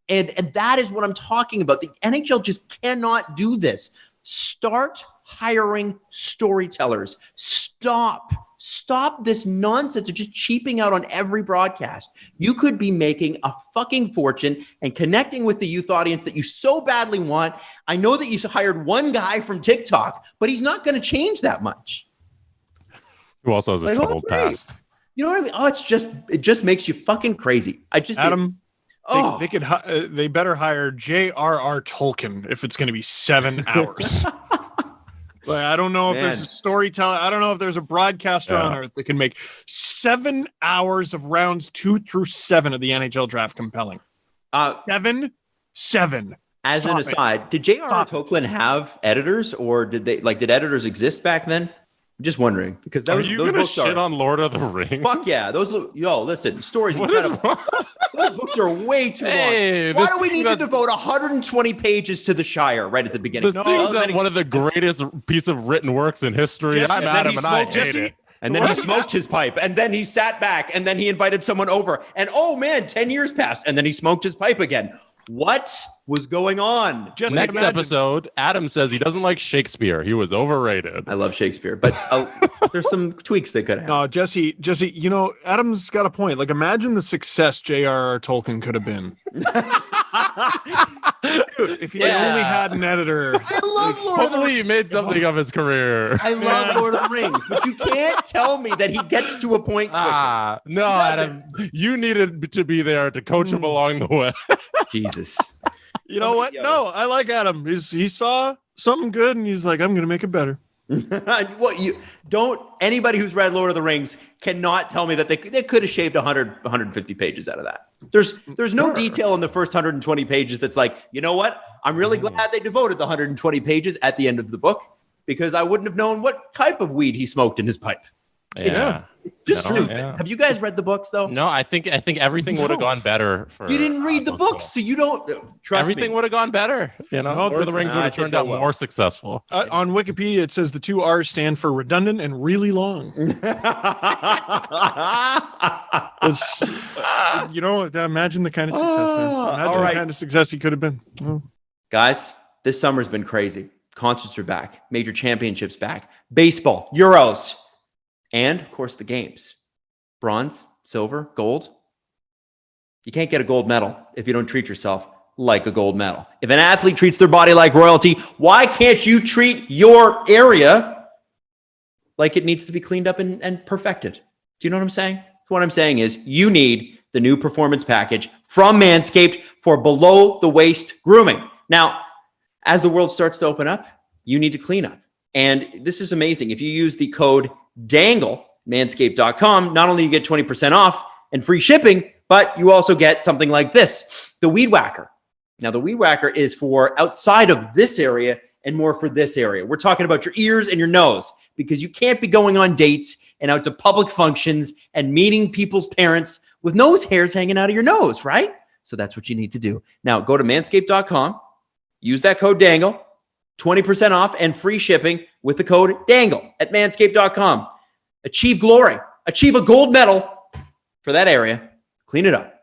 And that is what I'm talking about. The NHL just cannot do this. Start hiring storytellers. Stop this nonsense of just cheaping out on every broadcast. You could be making a fucking fortune and connecting with the youth audience that you so badly want. I know that you hired one guy from TikTok, but he's not going to change that much.
Who also has a troubled past.
You know what I mean? Oh, it just makes you fucking crazy.
Adam, they better hire J.R.R. Tolkien if it's going to be 7 hours. Like, I don't know if there's a storyteller. I don't know if there's a broadcaster on earth that can make 7 hours of rounds 2 through 7 of the NHL draft compelling. 7.
As an aside, did J.R.R. Tolkien have editors, or did editors exist back then? I'm just wondering, because
those books shit on Lord of the Rings.
Fuck yeah, listen, stories. Those books are way too long. Why do we need to devote 120 pages to the Shire right at the beginning?
This thing is one of the greatest piece of written works in history. I'm Adam, and I hate it.
And then he smoked his pipe, and then he sat back, and then he invited someone over, and oh man, 10 years passed, and then he smoked his pipe again. What was going on?
Next episode, Adam says he doesn't like Shakespeare. He was overrated.
I love Shakespeare, but there's some tweaks they could have.
No, Jesse, Adam's got a point. Like, imagine the success J.R.R. Tolkien could have been. Dude, if he only had an editor.
I love Lord of the Rings.
Hopefully he made something of his career.
I love Lord of the Rings, but you can't tell me that he gets to a point quicker.
No, Adam, you needed to be there to coach him along the way.
Jesus.
You know what? No, I like Adam. He saw something good and he's like, I'm going to make it better.
Anybody who's read Lord of the Rings cannot tell me that they could have shaved 150 pages out of that. There's no detail in the first 120 pages that's like, you know what? I'm really glad they devoted the 120 pages at the end of the book, because I wouldn't have known what type of weed he smoked in his pipe.
Yeah.
Just stupid. Yeah. Have you guys read the books though?
No, I think everything would have gone better.
You didn't read the books, so you don't trust me.
Everything would have gone better. Lord of the Rings would have turned out more succcessful.
On Wikipedia, it says the 2 R's stand for redundant and really long. Imagine the kind of success, man. Imagine the kind of success he could have been. Oh.
Guys, this summer's been crazy. Concerts are back. Major championships back. Baseball, Euros. And, of course, the games. Bronze, silver, gold. You can't get a gold medal if you don't treat yourself like a gold medal. If an athlete treats their body like royalty, why can't you treat your area like it needs to be cleaned up and perfected? Do you know what I'm saying? What I'm saying is you need the new performance package from Manscaped for below-the-waist grooming. Now, as the world starts to open up, you need to clean up. And this is amazing. If you use the code DANGLE, manscaped.com, not only you get 20% off and free shipping, but you also get something like this, the Weed Whacker. Now, the Weed Whacker is for outside of this area and more for this area. We're talking about your ears and your nose, because you can't be going on dates and out to public functions and meeting people's parents with nose hairs hanging out of your nose, right? So that's what you need to do. Now, go to manscaped.com, use that code DANGLE, 20% off and free shipping with the code DANGLE at manscaped.com. Achieve glory. Achieve a gold medal for that area. Clean it up.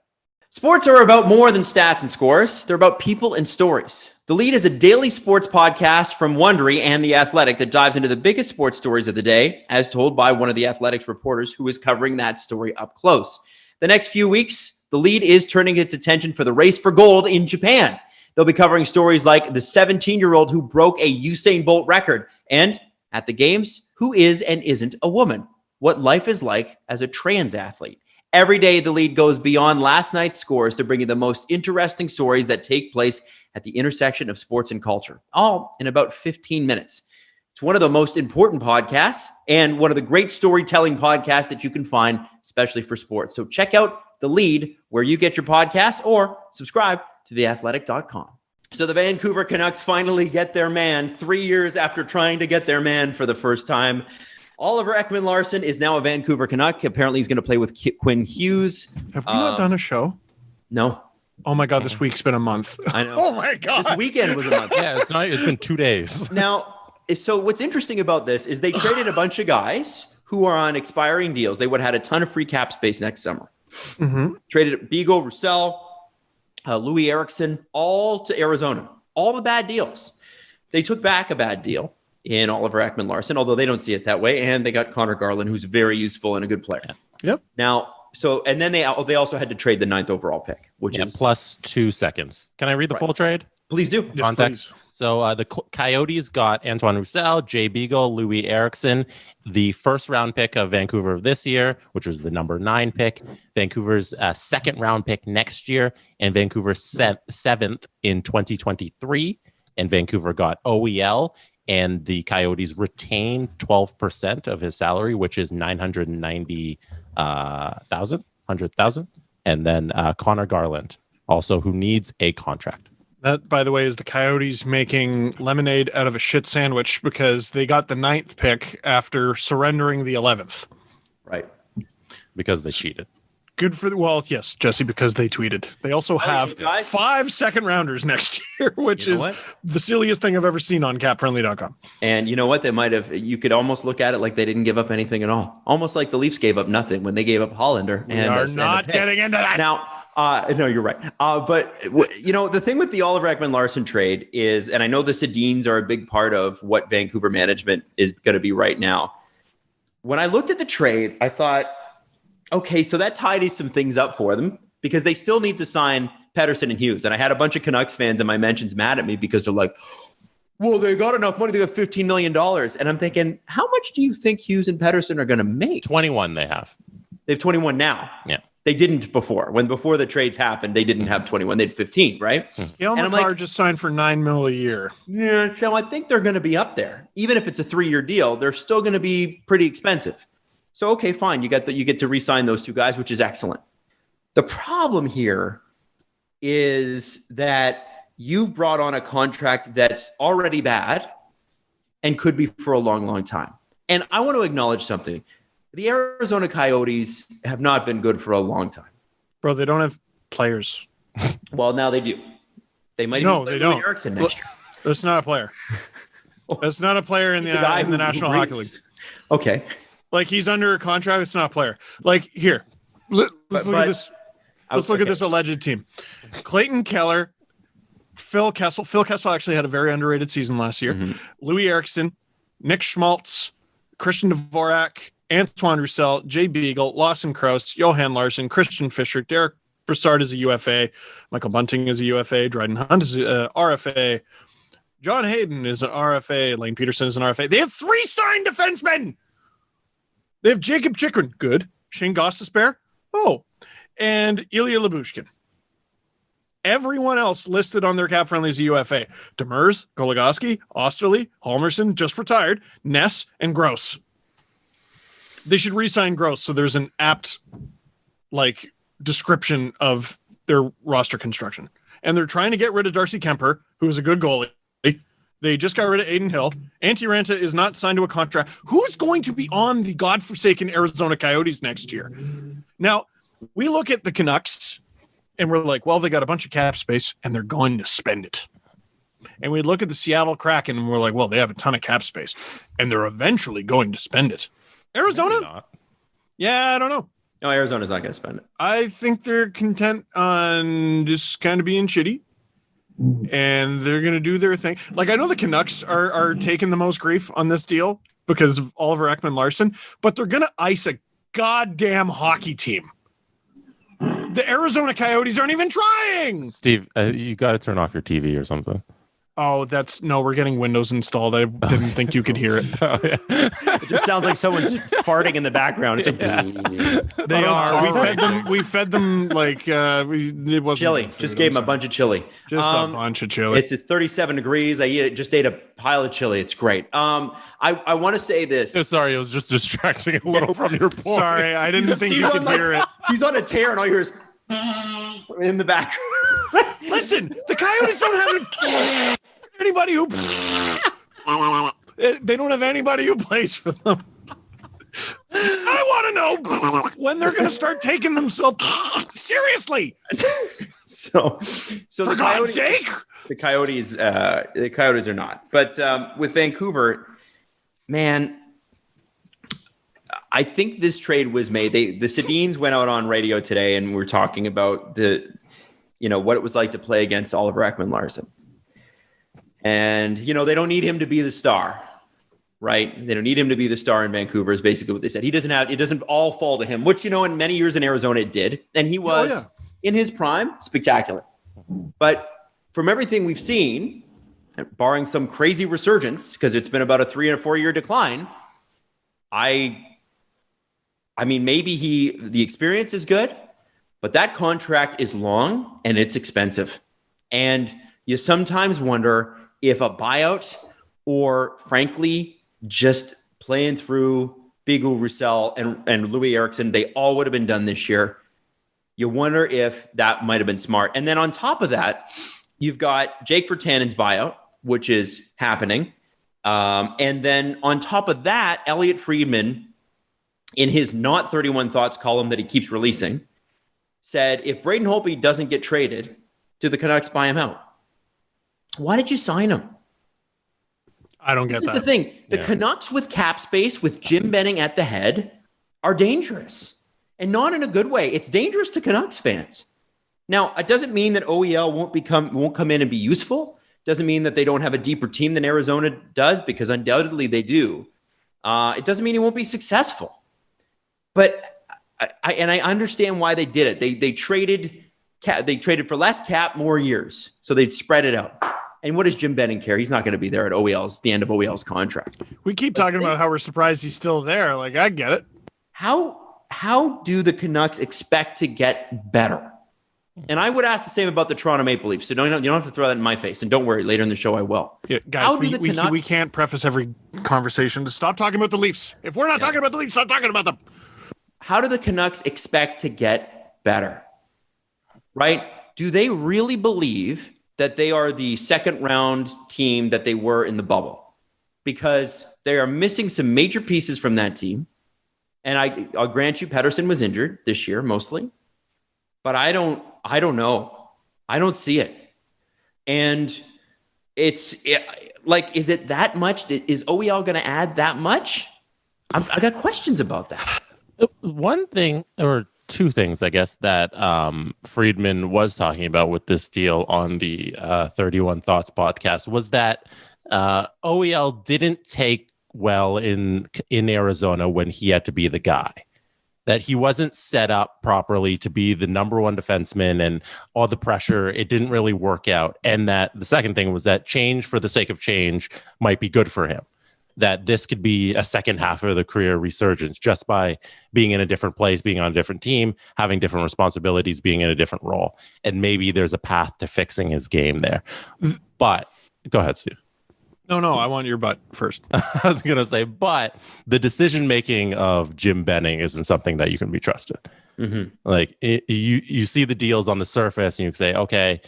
Sports are about more than stats and scores. They're about people and stories. The Lead is a daily sports podcast from Wondery and The Athletic that dives into the biggest sports stories of the day, as told by one of The Athletic's reporters who is covering that story up close. The next few weeks, The Lead is turning its attention for the race for gold in Japan. They'll be covering stories like the 17-year-old who broke a Usain Bolt record, and at the games, who is and isn't a woman, what life is like as a trans athlete. Every day, the lead goes beyond last night's scores to bring you the most interesting stories that take place at the intersection of sports and culture, all in about 15 minutes. It's one of the most important podcasts and one of the great storytelling podcasts that you can find, especially for sports. So check out The Lead where you get your podcasts or subscribe to theathletic.com. So the Vancouver Canucks finally get their man 3 years after trying to get their man for the first time. Oliver Ekman-Larsson is now a Vancouver Canuck. Apparently he's going to play with Quinn Hughes.
Have we not done a show?
No.
Oh my God, this week's been a month.
I know.
Oh my God.
This weekend was a month.
Yeah, it's been 2 days.
Now, so what's interesting about this is they traded a bunch of guys who are on expiring deals. They would have had a ton of free cap space next summer. Traded Beagle, Roussel, Louis Eriksson, all to Arizona. All the bad deals. They took back a bad deal in Oliver Ekman-Larsson, although they don't see it that way. And they got Connor Garland, who's very useful and a good player.
Yep.
Now, and then they also had to trade the 9th overall pick, which is
plus 2 seconds. Can I read the full trade?
Please do.
Yes,
Context.
please.
So the Coyotes got Antoine Roussel, Jay Beagle, Louis Eriksson, the first round pick of Vancouver of this year, which was the number 9 pick, Vancouver's second round pick next year, and Vancouver's 7th in 2023. And Vancouver got OEL, and the Coyotes retained 12% of his salary, which is $990,000. And then Connor Garland, also who needs a contract.
That, by the way, is the Coyotes making lemonade out of a shit sandwich because they got the 9th pick after surrendering the 11th.
Right.
Because they cheated.
Good for yes, Jesse, because they tweeted. They also have 5 second rounders next year, which is the silliest thing I've ever seen on capfriendly.com.
And you know what? You could almost look at it like they didn't give up anything at all. Almost like the Leafs gave up nothing when they gave up Hollander.
We are not getting into that.
Now, no, you're right. But, the thing with the Oliver Ekman-Larsson trade is, and I know the Sedins are a big part of what Vancouver management is going to be right now. When I looked at the trade, I thought, okay, so that tidies some things up for them because they still need to sign Pettersson and Hughes. And I had a bunch of Canucks fans in my mentions mad at me because they're like, well, they got enough money. They got $15 million. And I'm thinking, how much do you think Hughes and Pettersson are going to make?
21 they have.
They have 21 now.
Yeah.
They didn't before. Before the trades happened, they didn't have 21. They had 15, right?
Yale McCarr just signed for $9 million a year.
Yeah, so I think they're going to be up there. Even if it's a 3-year deal, they're still going to be pretty expensive. So, okay, fine. You get to re-sign those two guys, which is excellent. The problem here is that you've brought on a contract that's already bad and could be for a long, long time. And I want to acknowledge something. The Arizona Coyotes have not been good for a long time.
Bro, they don't have players.
Well, now they do. They might even play Louis Eriksson next year.
That's not a player. That's not a player in the National Hockey League.
Okay.
Like, he's under a contract. It's not a player. Like, here, let's look at this. Let's look at this alleged team. Clayton Keller, Phil Kessel. Phil Kessel actually had a very underrated season last year. Mm-hmm. Louis Eriksson, Nick Schmaltz, Christian Dvorak, Antoine Roussel, Jay Beagle, Lawson Crouse, Johan Larsson, Christian Fischer, Derek Brassard is a UFA, Michael Bunting is a UFA, Dryden Hunt is a RFA, John Hayden is an RFA, Lane Peterson is an RFA. They have 3 signed defensemen. They have Jacob Chikrin, good. Shane Gostisbehere, and Ilya Lyubushkin. Everyone else listed on their cap friendly is a UFA. Demers, Goligoski, Osterley, Halmerson, just retired, Ness, and Gross. They should re-sign Gross so there's an apt description of their roster construction. And they're trying to get rid of Darcy Kemper, who is a good goalie. They just got rid of Aiden Hill. Antti Ranta is not signed to a contract. Who's going to be on the godforsaken Arizona Coyotes next year? Now, we look at the Canucks and we're like, well, they got a bunch of cap space and they're going to spend it. And we look at the Seattle Kraken and we're like, well, they have a ton of cap space and they're eventually going to spend it. Arizona? Yeah, I don't know.
No, Arizona's not going to spend it.
I think they're content on just kind of being shitty. And they're going to do their thing. Like, I know the Canucks are taking the most grief on this deal because of Oliver Ekman-Larsson, but they're going to ice a goddamn hockey team. The Arizona Coyotes aren't even trying.
Steve, you got to turn off your TV or something.
Oh, we're getting Windows installed. I didn't think you could hear it.
Oh, yeah.
It just sounds like someone's farting in the background. It's
They are. We fed them like it wasn't
chili. Just gave them a bunch of chili.
Just a bunch of chili.
It's at 37 degrees. I just ate a pile of chili. It's great. I want to say this.
Sorry, it was just distracting a little from your point.
Sorry, I didn't think you could hear it.
He's on a tear, and all you hear is in the background.
Listen, the Coyotes don't have anybody who they don't have anybody who plays for them. I want to know when they're going to start taking themselves seriously.
So
for God's sake,
the Coyotes are not. But with Vancouver, man, I think this trade was made. The Sedins went out on radio today and were talking about what it was like to play against Oliver Ekman-Larsson. And, they don't need him to be the star, right? They don't need him to be the star in Vancouver is basically what they said. It doesn't all fall to him, which, in many years in Arizona, it did. And he was, in his prime, spectacular. But from everything we've seen, barring some crazy resurgence, because it's been about a 3 or 4 year decline, I mean, maybe the experience is good, but that contract is long and it's expensive. And you sometimes wonder if a buyout or, frankly, just playing through Bigou, Roussel, and Louis Eriksson, they all would have been done this year. You wonder if that might have been smart. And then on top of that, you've got Jake Virtanen's buyout, which is happening. And then on top of that, Elliot Friedman, in his Not 31 Thoughts column that he keeps releasing, said, if Braden Holtby doesn't get traded, do the Canucks buy him out? Why did you sign him?
I don't get that.
This is the thing. The Canucks with cap space, with Jim Benning at the head, are dangerous. And not in a good way. It's dangerous to Canucks fans. Now, it doesn't mean that OEL won't come in and be useful. Doesn't mean that they don't have a deeper team than Arizona does, because undoubtedly they do. It doesn't mean he won't be successful. But I understand why they did it. They traded for less cap, more years, so they'd spread it out. And what does Jim Benning care? He's not going to be there at the end of OEL's contract.
We keep talking about how we're surprised he's still there. Like, I get it.
How do the Canucks expect to get better? And I would ask the same about the Toronto Maple Leafs. So you don't have to throw that in my face. And don't worry, later in the show I will.
Yeah, guys, we can't preface every conversation to stop talking about the Leafs. If we're not talking about the Leafs, stop talking about them.
How do the Canucks expect to get better? Right? Do they really believe that they are the second round team that they were in the bubble? Because they are missing some major pieces from that team. And I'll grant you, Pettersson was injured this year mostly, but I don't know. I don't see it. And is it that much? Is OEL going to add that much? I got questions about that.
One thing, or two things, I guess, that Friedman was talking about with this deal on the 31 Thoughts podcast was that OEL didn't take well in Arizona when he had to be the guy, that he wasn't set up properly to be the number one defenseman, and all the pressure, it didn't really work out. And that the second thing was that change for the sake of change might be good for him, that this could be a second half of the career resurgence just by being in a different place, being on a different team, having different responsibilities, being in a different role. And maybe there's a path to fixing his game there. But go ahead, Steve.
No, I want your butt first.
I was going to say, but the decision-making of Jim Benning isn't something that you can be trusted. Mm-hmm. Like you see the deals on the surface and you say, okay,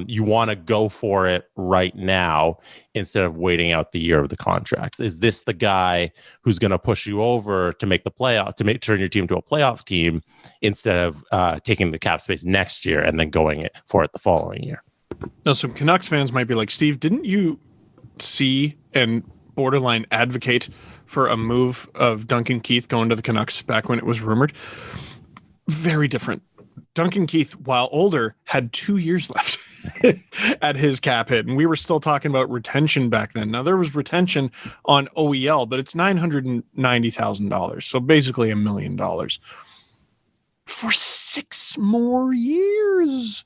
you want to go for it right now instead of waiting out the year of the contracts. Is this the guy who's going to push you over to make the playoff, turn your team to a playoff team instead of taking the cap space next year and then going for it the following year?
Now, some Canucks fans might be like, Steve, didn't you see and borderline advocate for a move of Duncan Keith going to the Canucks back when it was rumored? Very different. Duncan Keith, while older, had 2 years left at his cap hit, and we were still talking about retention back then. Now, there was retention on OEL, but it's $990,000, so basically $1 million. for 6 more years.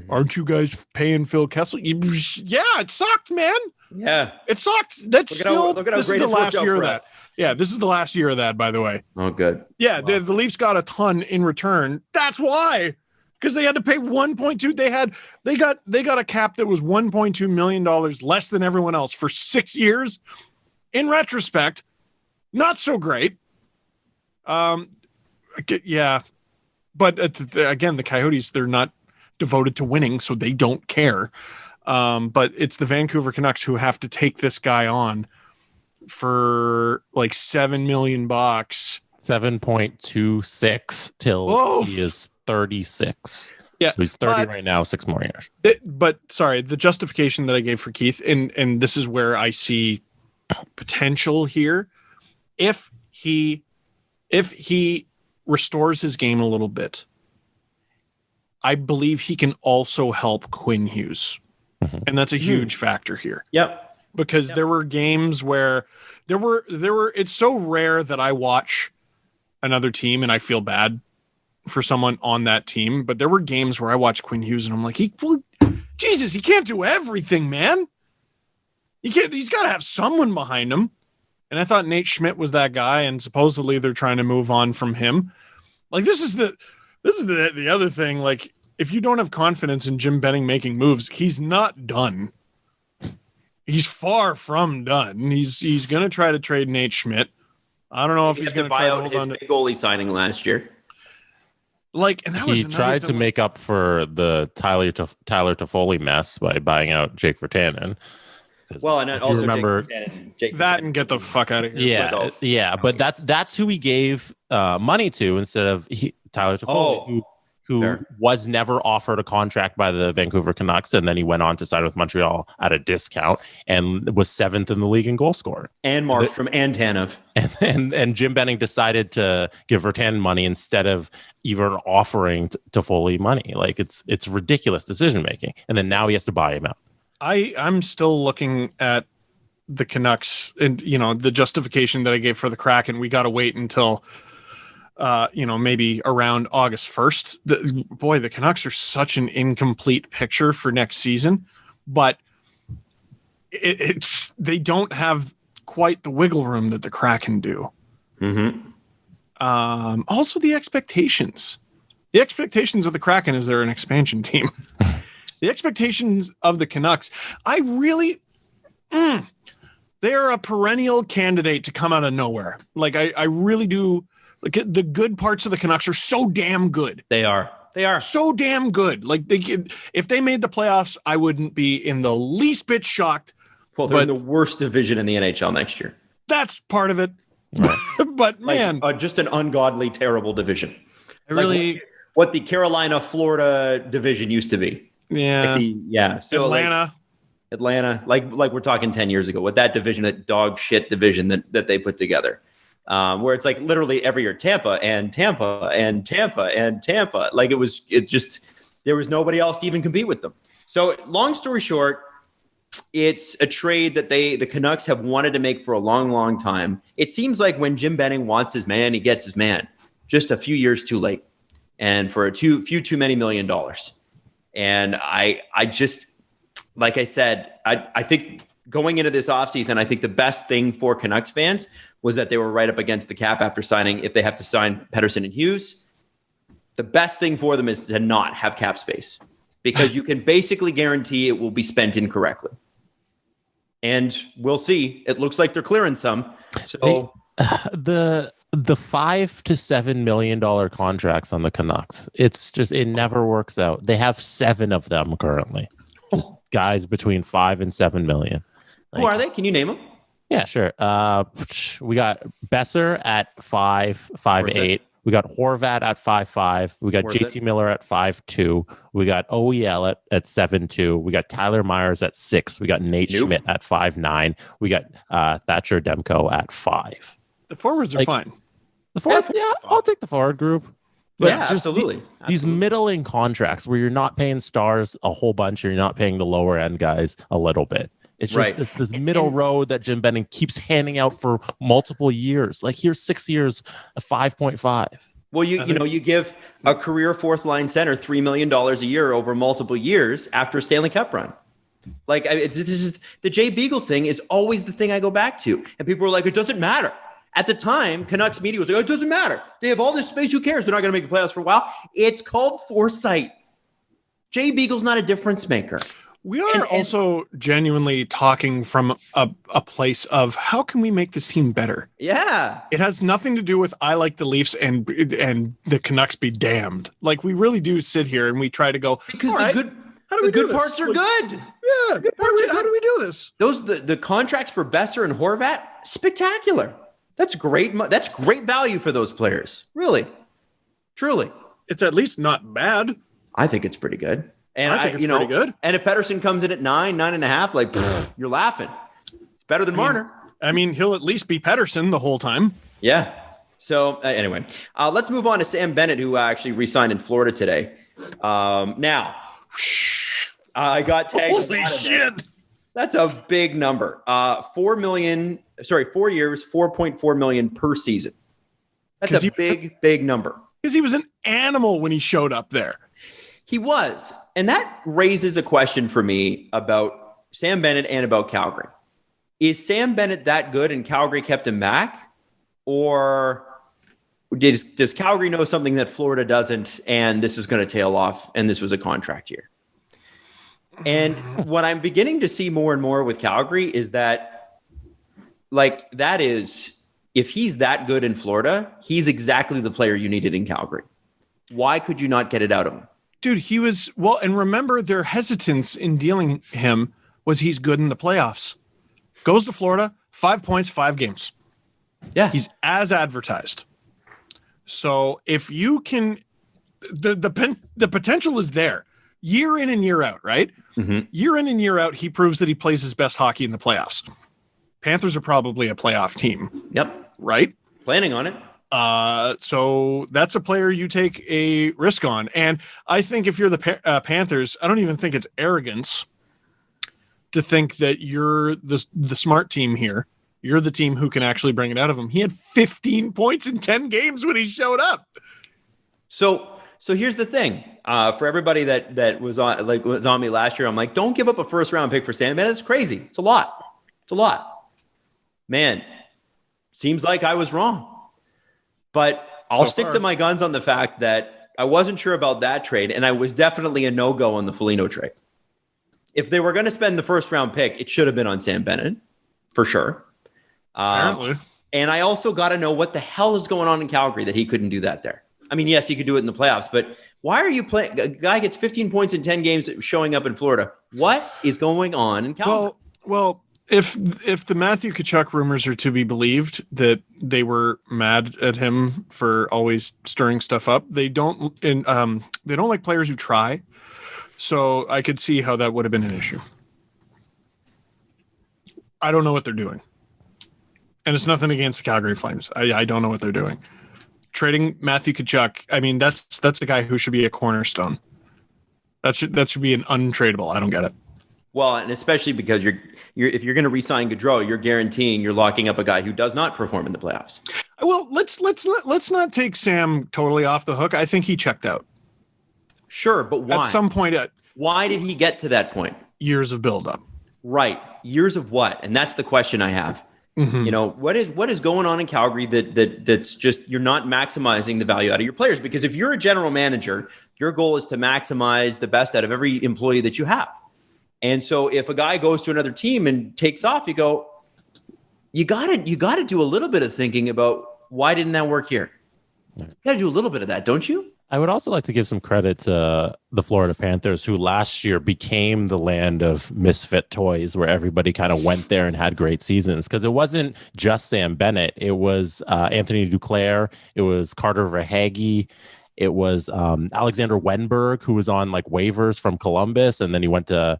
Aren't you guys paying Phil Kessel? Yeah, it sucked, man.
Yeah,
it sucked. That's
look at how
this is
great
the
it's worked
last
out
year
for
of that.
us.
Yeah, this is the last year of that, by the way.
Oh, good.
Yeah, the Leafs got a ton in return. That's why, because they had to pay 1.2. They got a cap that was $1.2 million less than everyone else for 6 years. In retrospect, not so great. Yeah, but again, the Coyotes, they're not devoted to winning, so they don't care. But it's the Vancouver Canucks who have to take this guy on for like $7 million.
7.26 till he is 36.
Yeah,
so he's 30 right now, 6 more years.
But sorry, the justification that I gave for Keith, and this is where I see potential here. If he restores his game a little bit, I believe he can also help Quinn Hughes. And that's a huge factor here.
Yep.
Because there were games where there were it's so rare that I watch another team and I feel bad for someone on that team, but there were games where I watched Quinn Hughes and I'm like, Jesus, he can't do everything, man. He's got to have someone behind him. And I thought Nate Schmidt was that guy, and supposedly they're trying to move on from him. Like, this is the other thing. Like, if you don't have confidence in Jim Benning making moves, he's not done. He's far from done. He's going to try to trade Nate Schmidt. I don't know if he's going to try to hold on to
goalie signing last year.
Like, and that
he tried to make up for the Tyler Toffoli mess by buying out Jake Virtanen.
Well, and also
remember
Jake
that and get the fuck out of here.
Yeah, but that's who he gave money to instead of Tyler Toffoli, who was never offered a contract by the Vancouver Canucks, and then he went on to sign with Montreal at a discount and was 7th in the league in goal scorer.
And Markstrom and Tanev.
And Jim Benning decided to give Virtanen money instead of even offering Toffoli money. Like, it's ridiculous decision making. And then now he has to buy him out.
I'm still looking at the Canucks and, the justification that I gave for the Kraken. We got to wait until, maybe around August 1st. The Canucks are such an incomplete picture for next season, but they don't have quite the wiggle room that the Kraken do. Mm-hmm. Also, the expectations of the Kraken is they're an expansion team. The expectations of the Canucks, they are a perennial candidate to come out of nowhere. Like, I really do. Like, the good parts of the Canucks are so damn good.
They are
so damn good. Like, if they made the playoffs, I wouldn't be in the least bit shocked.
Well, they're in the worst division in the NHL next year.
That's part of it. Right. But man,
just an ungodly, terrible division.
What
the Carolina, Florida division used to be.
Yeah.
So Atlanta, like we're talking 10 years ago, with that division, that dog shit division that they put together, where it's like literally every year Tampa and Tampa and Tampa and Tampa. Like, there was nobody else to even compete with them. So long story short, it's a trade that the Canucks have wanted to make for a long, long time. It seems like when Jim Benning wants his man, he gets his man. Just a few years too late, and for too many $1 million. And I just, like I said, I think going into this offseason, I think the best thing for Canucks fans was that they were right up against the cap after signing. If they have to sign Pettersson and Hughes, the best thing for them is to not have cap space, because you can basically guarantee it will be spent incorrectly. And we'll see. It looks like they're clearing some. So
the $5 to $7 million contracts on the Canucks, it never works out. They have 7 of them currently, just guys between 5 and 7 million.
Who are they? Can you name them?
Yeah, sure. We got Besser at 5'8". We got Horvat at 5'5". We got JT Miller at 5'2". We got OEL at 7'2". We got Tyler Myers at 6. We got Nate Schmidt at 5'9". We got Thatcher Demko at 5.
The forwards are fine.
The forward, I'll take the forward group. But
absolutely.
These middling contracts where you're not paying stars a whole bunch, or you're not paying the lower end guys a little bit. It's just this middle road that Jim Benning keeps handing out for multiple years. Like, here's 6 years, 5.5.
Well, you give a career fourth line center $3 million a year over multiple years after a Stanley Cup run. Like, this is the Jay Beagle thing is always the thing I go back to. And people were like, it doesn't matter. At the time, Canucks media was like, it doesn't matter. They have all this space. Who cares? They're not going to make the playoffs for a while. It's called foresight. Jay Beagle's not a difference maker.
We are also genuinely talking from a place of how can we make this team better?
Yeah.
It has nothing to do with I like the Leafs and the Canucks be damned. Like, we really do sit here and we try to go,
because
the
good parts are good.
Yeah. How do we do this?
The contracts for Besser and Horvat, spectacular. That's great. That's great value for those players. Really, truly.
It's at least not bad.
I think it's pretty good. And
I think it's pretty good.
And if Pettersson comes in at 9.5, like you're laughing. It's better than Marner.
I mean, he'll at least be Pettersson the whole time.
Yeah. So anyway, let's move on to Sam Bennett, who actually re-signed in Florida today. Now, I got tagged.
Holy shit!
That's a big number. 4 years, $4.4 million per season. That's a big number.
Because he was an animal when he showed up there.
He was. And that raises a question for me about Sam Bennett and about Calgary. Is Sam Bennett that good and Calgary kept him back? Or does Calgary know something that Florida doesn't and this is going to tail off and this was a contract year? And what I'm beginning to see more and more with Calgary is that, if he's that good in Florida, he's exactly the player you needed in Calgary. Why could you not get it out of him?
Dude, he was, well, and remember their hesitance in dealing him was he's good in the playoffs. Goes to Florida, 5 points, 5 games.
Yeah.
He's as advertised. So if you can, the potential is there. Year in and year out, right?
Mm-hmm.
Year in and year out, he proves that he plays his best hockey in the playoffs. Panthers are probably a playoff team.
Yep.
Right?
Planning on it.
So that's a player you take a risk on. And I think if you're the Panthers, I don't even think it's arrogance to think that you're the smart team here. You're the team who can actually bring it out of him. He had 15 points in 10 games when he showed up.
So here's the thing. For everybody that was on me last year, I'm like, don't give up a first round pick for Sam Bennett. It's crazy. It's a lot. Man, seems like I was wrong. But I'll stick to my guns on the fact that I wasn't sure about that trade, and I was definitely a no-go on the Foligno trade. If they were going to spend the first round pick, it should have been on Sam Bennett, for sure.
Apparently.
And I also got to know what the hell is going on in Calgary that he couldn't do that there. I mean, yes, he could do it in the playoffs, but why are you playing? A guy gets 15 points in 10 games showing up in Florida. What is going on in Calgary?
Well, if the Matthew Tkachuk rumors are to be believed, that they were mad at him for always stirring stuff up, they don't like players who try. So I could see how that would have been an issue. I don't know what they're doing. And it's nothing against the Calgary Flames. I don't know what they're doing. Trading Matthew Tkachuk, I mean, that's a guy who should be a cornerstone. That should be an untradeable. I don't get it.
Well, and especially because if you're going to re-sign Gaudreau, you're guaranteeing you're locking up a guy who does not perform in the playoffs.
Well, let's not take Sam totally off the hook. I think he checked out.
Sure, but why?
At some point,
why did he get to that point?
Years of buildup.
Right. Years of what? And that's the question I have.
Mm-hmm.
You know, what is going on in Calgary that's just you're not maximizing the value out of your players? Because if you're a general manager, your goal is to maximize the best out of every employee that you have. And so if a guy goes to another team and takes off, you go, you got to do a little bit of thinking about why didn't that work here? You got to do a little bit of that, don't you?
I would also like to give some credit to the Florida Panthers, who last year became the land of misfit toys, where everybody kind of went there and had great seasons. Because it wasn't just Sam Bennett. It was Anthony Duclair. It was Carter Verhaeghe. It was Alexander Wenberg, who was on like waivers from Columbus. And then he went to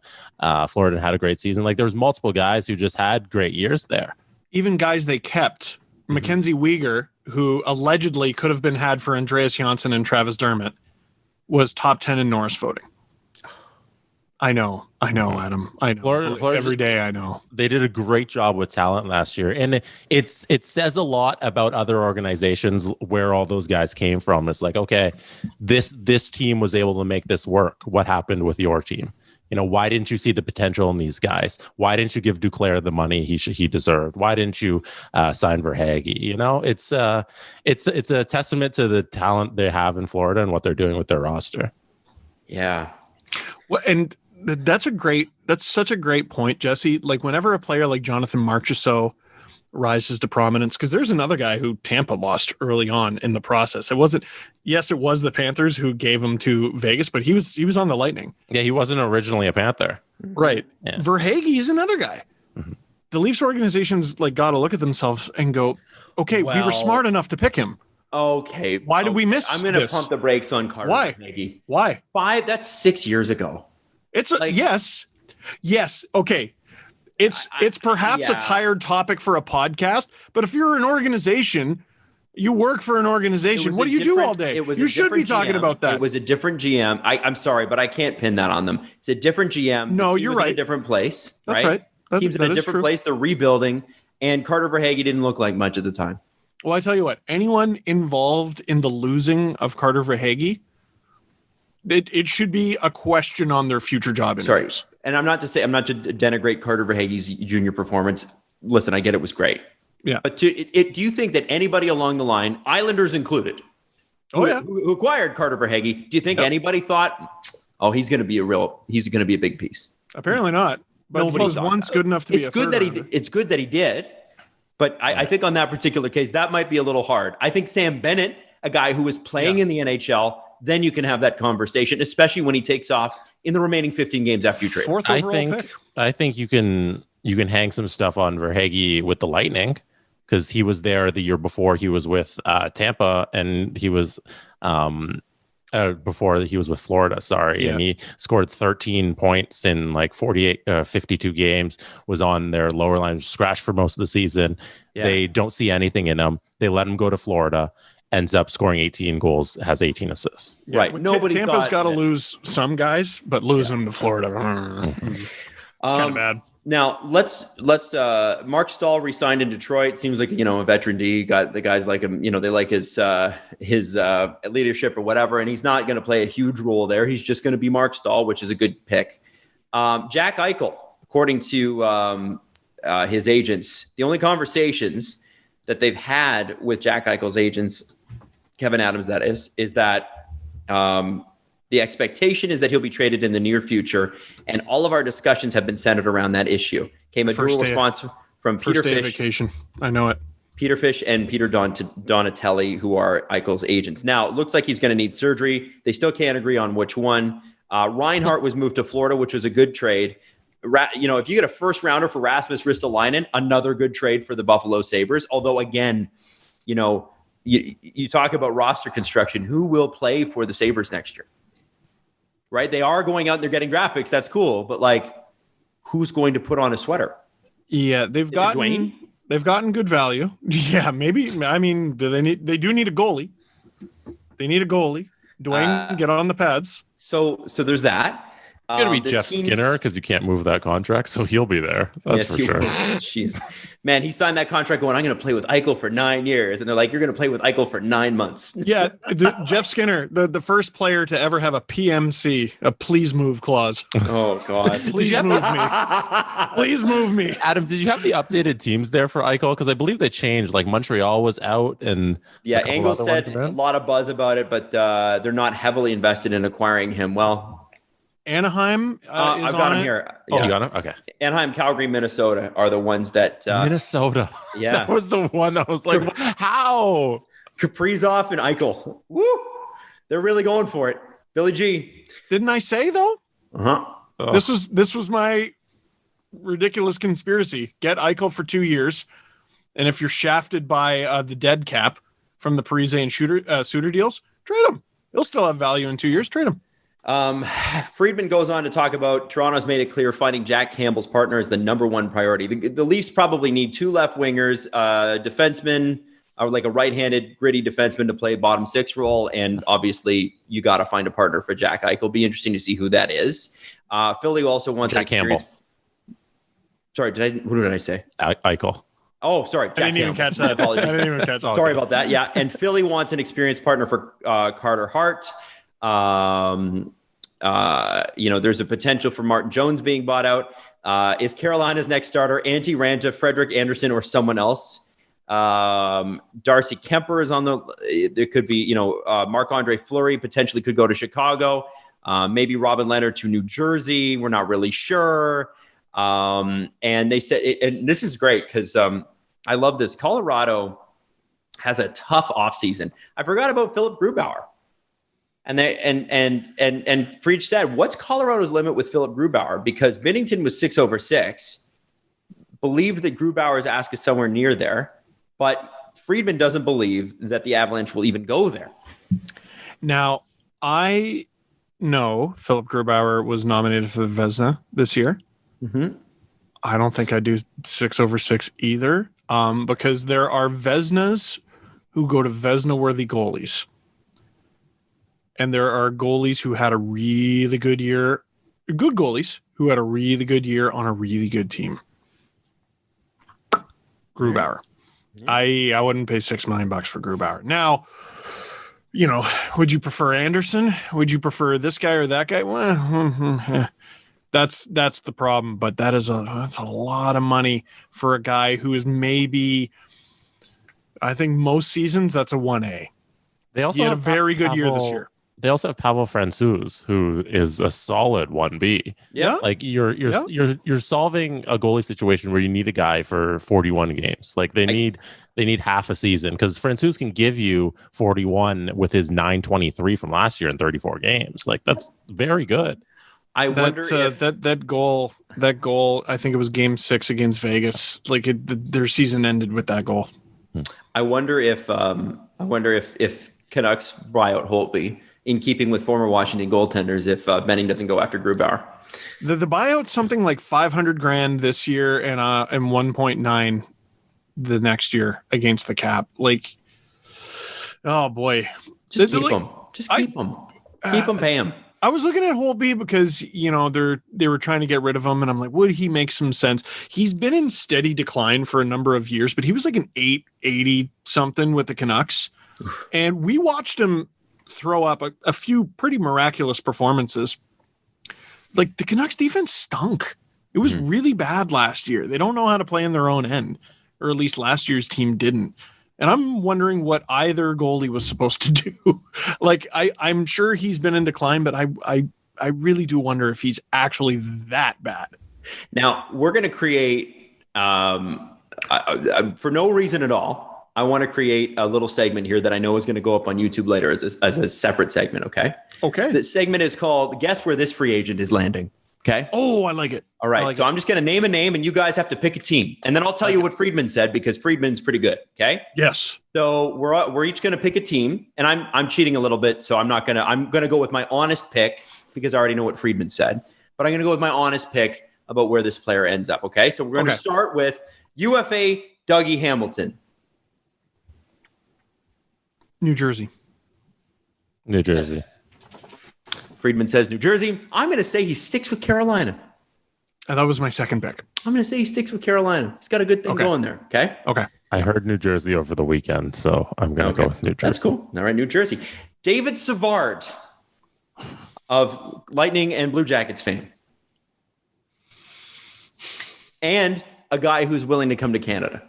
Florida and had a great season. Like, there was multiple guys who just had great years there.
Even guys they kept. Mackenzie Weegar, who allegedly could have been had for Andreas Janssen and Travis Dermott, was top 10 in Norris voting. I know, Adam. I know.
Florida,
every day, I know.
They did a great job with talent last year, and it says a lot about other organizations where all those guys came from. It's like, okay, this team was able to make this work. What happened with your team? Why didn't you see the potential in these guys? Why didn't you give Duclair the money he deserved? Why didn't you sign Verhaeghe? It's a testament to the talent they have in Florida and what they're doing with their roster.
Yeah.
Well, and that's such a great point, Jesse. Like whenever a player like Jonathan Marchessault rises to prominence, because there's another guy who Tampa lost early on in the process. It was the Panthers who gave him to Vegas, but he was on the Lightning.
Yeah, he wasn't originally a Panther.
Right. Yeah. Verhaeghe is another guy. Mm-hmm. The Leafs organization's got to look at themselves and go, okay, we were smart enough to pick him.
Okay.
Why did we miss
I'm going to pump the brakes on Carter.
Why? Why?
5, that's 6 years ago.
It's yes. Okay. It's perhaps a tired topic for a podcast, but if you're an organization, you work for an organization. What do you do all day? You should be talking about that.
It was a different GM. I'm sorry, but I can't pin that on them. It's a different GM.
No, you're right.
In a different place.
That's right.
Team's in a different place. They're rebuilding, and Carter Verhaeghe didn't look like much at the time.
Well, I tell you what, anyone involved in the losing of Carter Verhaeghe, it should be a question on their future job interviews.
Sorry. And I'm not to denigrate Carter Verhaeghe's junior performance. Listen, I get it was great.
Yeah.
But do you think that anybody along the line, Islanders included, who acquired Carter Verhaeghe, do you think anybody thought, he's going to be a big piece?
Apparently not. But he was once good enough to be a third rounder.
It's good that he did. But I think on that particular case, that might be a little hard. I think Sam Bennett, a guy who was playing in the NHL, then you can have that conversation, especially when he takes off in the remaining 15 games after you trade.
Fourth overall pick.
I think you can hang some stuff on Verhaeghe with the Lightning because he was there the year before he was with Tampa, and he was before he was with Florida. And he scored 13 points in 52 games. Was on their lower line, scratched for most of the season. Yeah. They don't see anything in him. They let him go to Florida. Ends up scoring 18 goals, has 18 assists.
Yeah, right.
Tampa's got to lose some guys, but losing them to Florida, it's kind of bad.
Now let's Mark Stahl re-signed in Detroit. Seems like a veteran D. Got the guys like him. They like his leadership or whatever, and he's not going to play a huge role there. He's just going to be Mark Stahl, which is a good pick. Jack Eichel, according to his agents, the only conversations that they've had with Jack Eichel's agents, Kevin Adams, that is that the expectation is that he'll be traded in the near future, and all of our discussions have been centered around that issue. Came a dual response from Peter Fish.
Vacation. I know it.
Peter Fish and Peter Donatelli, who are Eichel's agents. Now, it looks like he's going to need surgery. They still can't agree on which one. Reinhart was moved to Florida, which was a good trade. If you get a first rounder for Rasmus Ristolainen, another good trade for the Buffalo Sabres. Although, again, you talk about roster construction. Who will play for the Sabres next year? Right? They are going out and they're getting draft picks. That's cool. But who's going to put on a sweater?
Yeah, they've gotten good value. Yeah, maybe. I mean, they do need a goalie. They need a goalie. Dwayne, get on the pads.
So there's that.
It's going to be Jeff Skinner because you can't move that contract, so he'll be there. That's for sure.
Jeez. Man, he signed that contract going, I'm going to play with Eichel for 9 years. And they're like, you're going to play with Eichel for 9 months.
Yeah, Jeff Skinner, the first player to ever have a PMC, a please move clause.
Oh, God.
Please move me. Please move me.
Adam, did you have the updated teams there for Eichel? Because I believe they changed. Montreal was out. And
yeah, Engel said a lot of buzz about it, but they're not heavily invested in acquiring him. Well,
Anaheim
I've got him here.
Oh, you got him? Okay.
Anaheim, Calgary, Minnesota are the ones that...
Minnesota.
Yeah.
That was the one I was like, how?
Kaprizov and Eichel. Woo! They're really going for it. Billy G.
Didn't I say, though?
Uh-huh.
Oh.
This was my ridiculous conspiracy. Get Eichel for 2 years, and if you're shafted by the dead cap from the Parise and Suter deals, trade him. He'll still have value in 2 years. Trade him.
Friedman goes on to talk about Toronto's made it clear finding Jack Campbell's partner is the number one priority. The Leafs probably need 2 left wingers, defenseman, like a right-handed gritty defenseman to play bottom six role. And obviously you got to find a partner for Jack Eichel. Be interesting to see who that is. Philly also wants
Jack Campbell.
Sorry, who did I say?
Eichel.
Oh, sorry.
I didn't even catch that.
Apologies.
I didn't even catch that.
Sorry about that. Yeah. And Philly wants an experienced partner for Carter Hart. There's a potential for Martin Jones being bought out. Is Carolina's next starter Antti Ranta, Frederick Anderson, or someone else? Darcy Kemper is on there could be, Marc-Andre Fleury potentially could go to Chicago. Maybe Robin Leonard to New Jersey. We're not really sure. And they said, and this is great because I love this. Colorado has a tough offseason. I forgot about Philip Grubauer. And Friedge said, what's Colorado's limit with Philip Grubauer? Because Binnington was 6/6. Believed that Grubauer's ask is somewhere near there. But Friedman doesn't believe that the Avalanche will even go there.
Now, I know Philip Grubauer was nominated for the Vezina this year.
Mm-hmm.
I don't think I do 6/6 either, because there are Vezinas who go to Vezina-worthy goalies. And there are goalies who had a really good year, good goalies who had a really good year on a really good team. Grubauer. I wouldn't pay $6 million for Grubauer. Now, would you prefer Anderson? Would you prefer this guy or that guy? Well, that's the problem. But that's a lot of money for a guy who is maybe, I think most seasons that's a 1A.
They also
he had
have
a very good year this year.
They also have Pavel Francouz, who is a solid 1B.
Yeah,
like you're solving a goalie situation where you need a guy for 41 games. Like they need half a season because Francouz can give you 41 with his 923 from last year in 34 games. Like that's very good.
I wonder if
that goal. I think it was Game 6 against Vegas. Like their season ended with that goal.
I wonder if Canucks buy out Holtby, in keeping with former Washington goaltenders, if Benning doesn't go after Grubauer.
The buyout's something like $500,000 this year and 1.9 the next year against the cap. Like, oh boy,
just keep them. Just keep them. Keep them. Pay them.
I was looking at Holtby because they were trying to get rid of him, and I'm like, would he make some sense? He's been in steady decline for a number of years, but he was like an 880 something with the Canucks, and we watched him throw up a few pretty miraculous performances. Like the Canucks defense stunk. It was really bad last year. They don't know how to play in their own end, or at least last year's team didn't. And I'm wondering what either goalie was supposed to do. Like I'm sure he's been in decline, but I really do wonder if he's actually that bad.
Now we're going to create for no reason at all. I want to create a little segment here that I know is going to go up on YouTube later as a separate segment. Okay.
Okay.
The segment is called Guess Where This Free Agent is Landing. Okay.
Oh, I like it.
All right. So I'm just going to name a name and you guys have to pick a team. And then I'll tell you what Friedman said because Friedman's pretty good. Okay.
Yes.
So we're each going to pick a team and I'm cheating a little bit. So I'm going to go with my honest pick because I already know what Friedman said, but I'm going to go with my honest pick about where this player ends up. Okay. So we're going to start with UFA Dougie Hamilton.
New Jersey.
Friedman says New Jersey. I'm going to say he sticks with Carolina.
And that was my second pick.
I'm going to say he sticks with Carolina. He's got a good thing going there. Okay.
Okay.
I heard New Jersey over the weekend, so I'm going to go with New Jersey.
That's cool. All right, New Jersey. David Savard of Lightning and Blue Jackets fame. And a guy who's willing to come to Canada.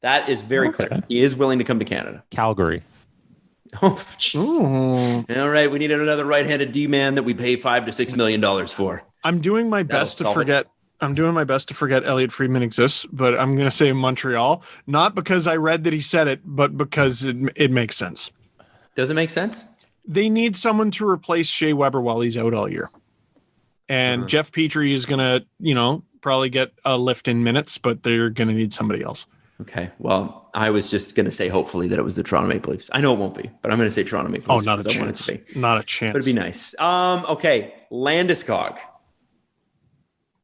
That is very clear. He is willing to come to Canada.
Calgary.
Oh, jeez. All right. We need another right-handed D-man that we pay $5 to $6 million for.
I'm doing my best to forget. I'm doing my best to forget Elliot Friedman exists, but I'm going to say Montreal, not because I read that he said it, but because it makes sense.
Does it make sense?
They need someone to replace Shea Weber while he's out all year. And Jeff Petrie is going to, probably get a lift in minutes, but they're going to need somebody else.
Okay. Well, I was just going to say hopefully that it was the Toronto Maple Leafs. I know it won't be, but I'm going to say Toronto Maple Leafs.
Oh, not a chance. Not a chance.
But it'd be nice. Okay. Landeskog.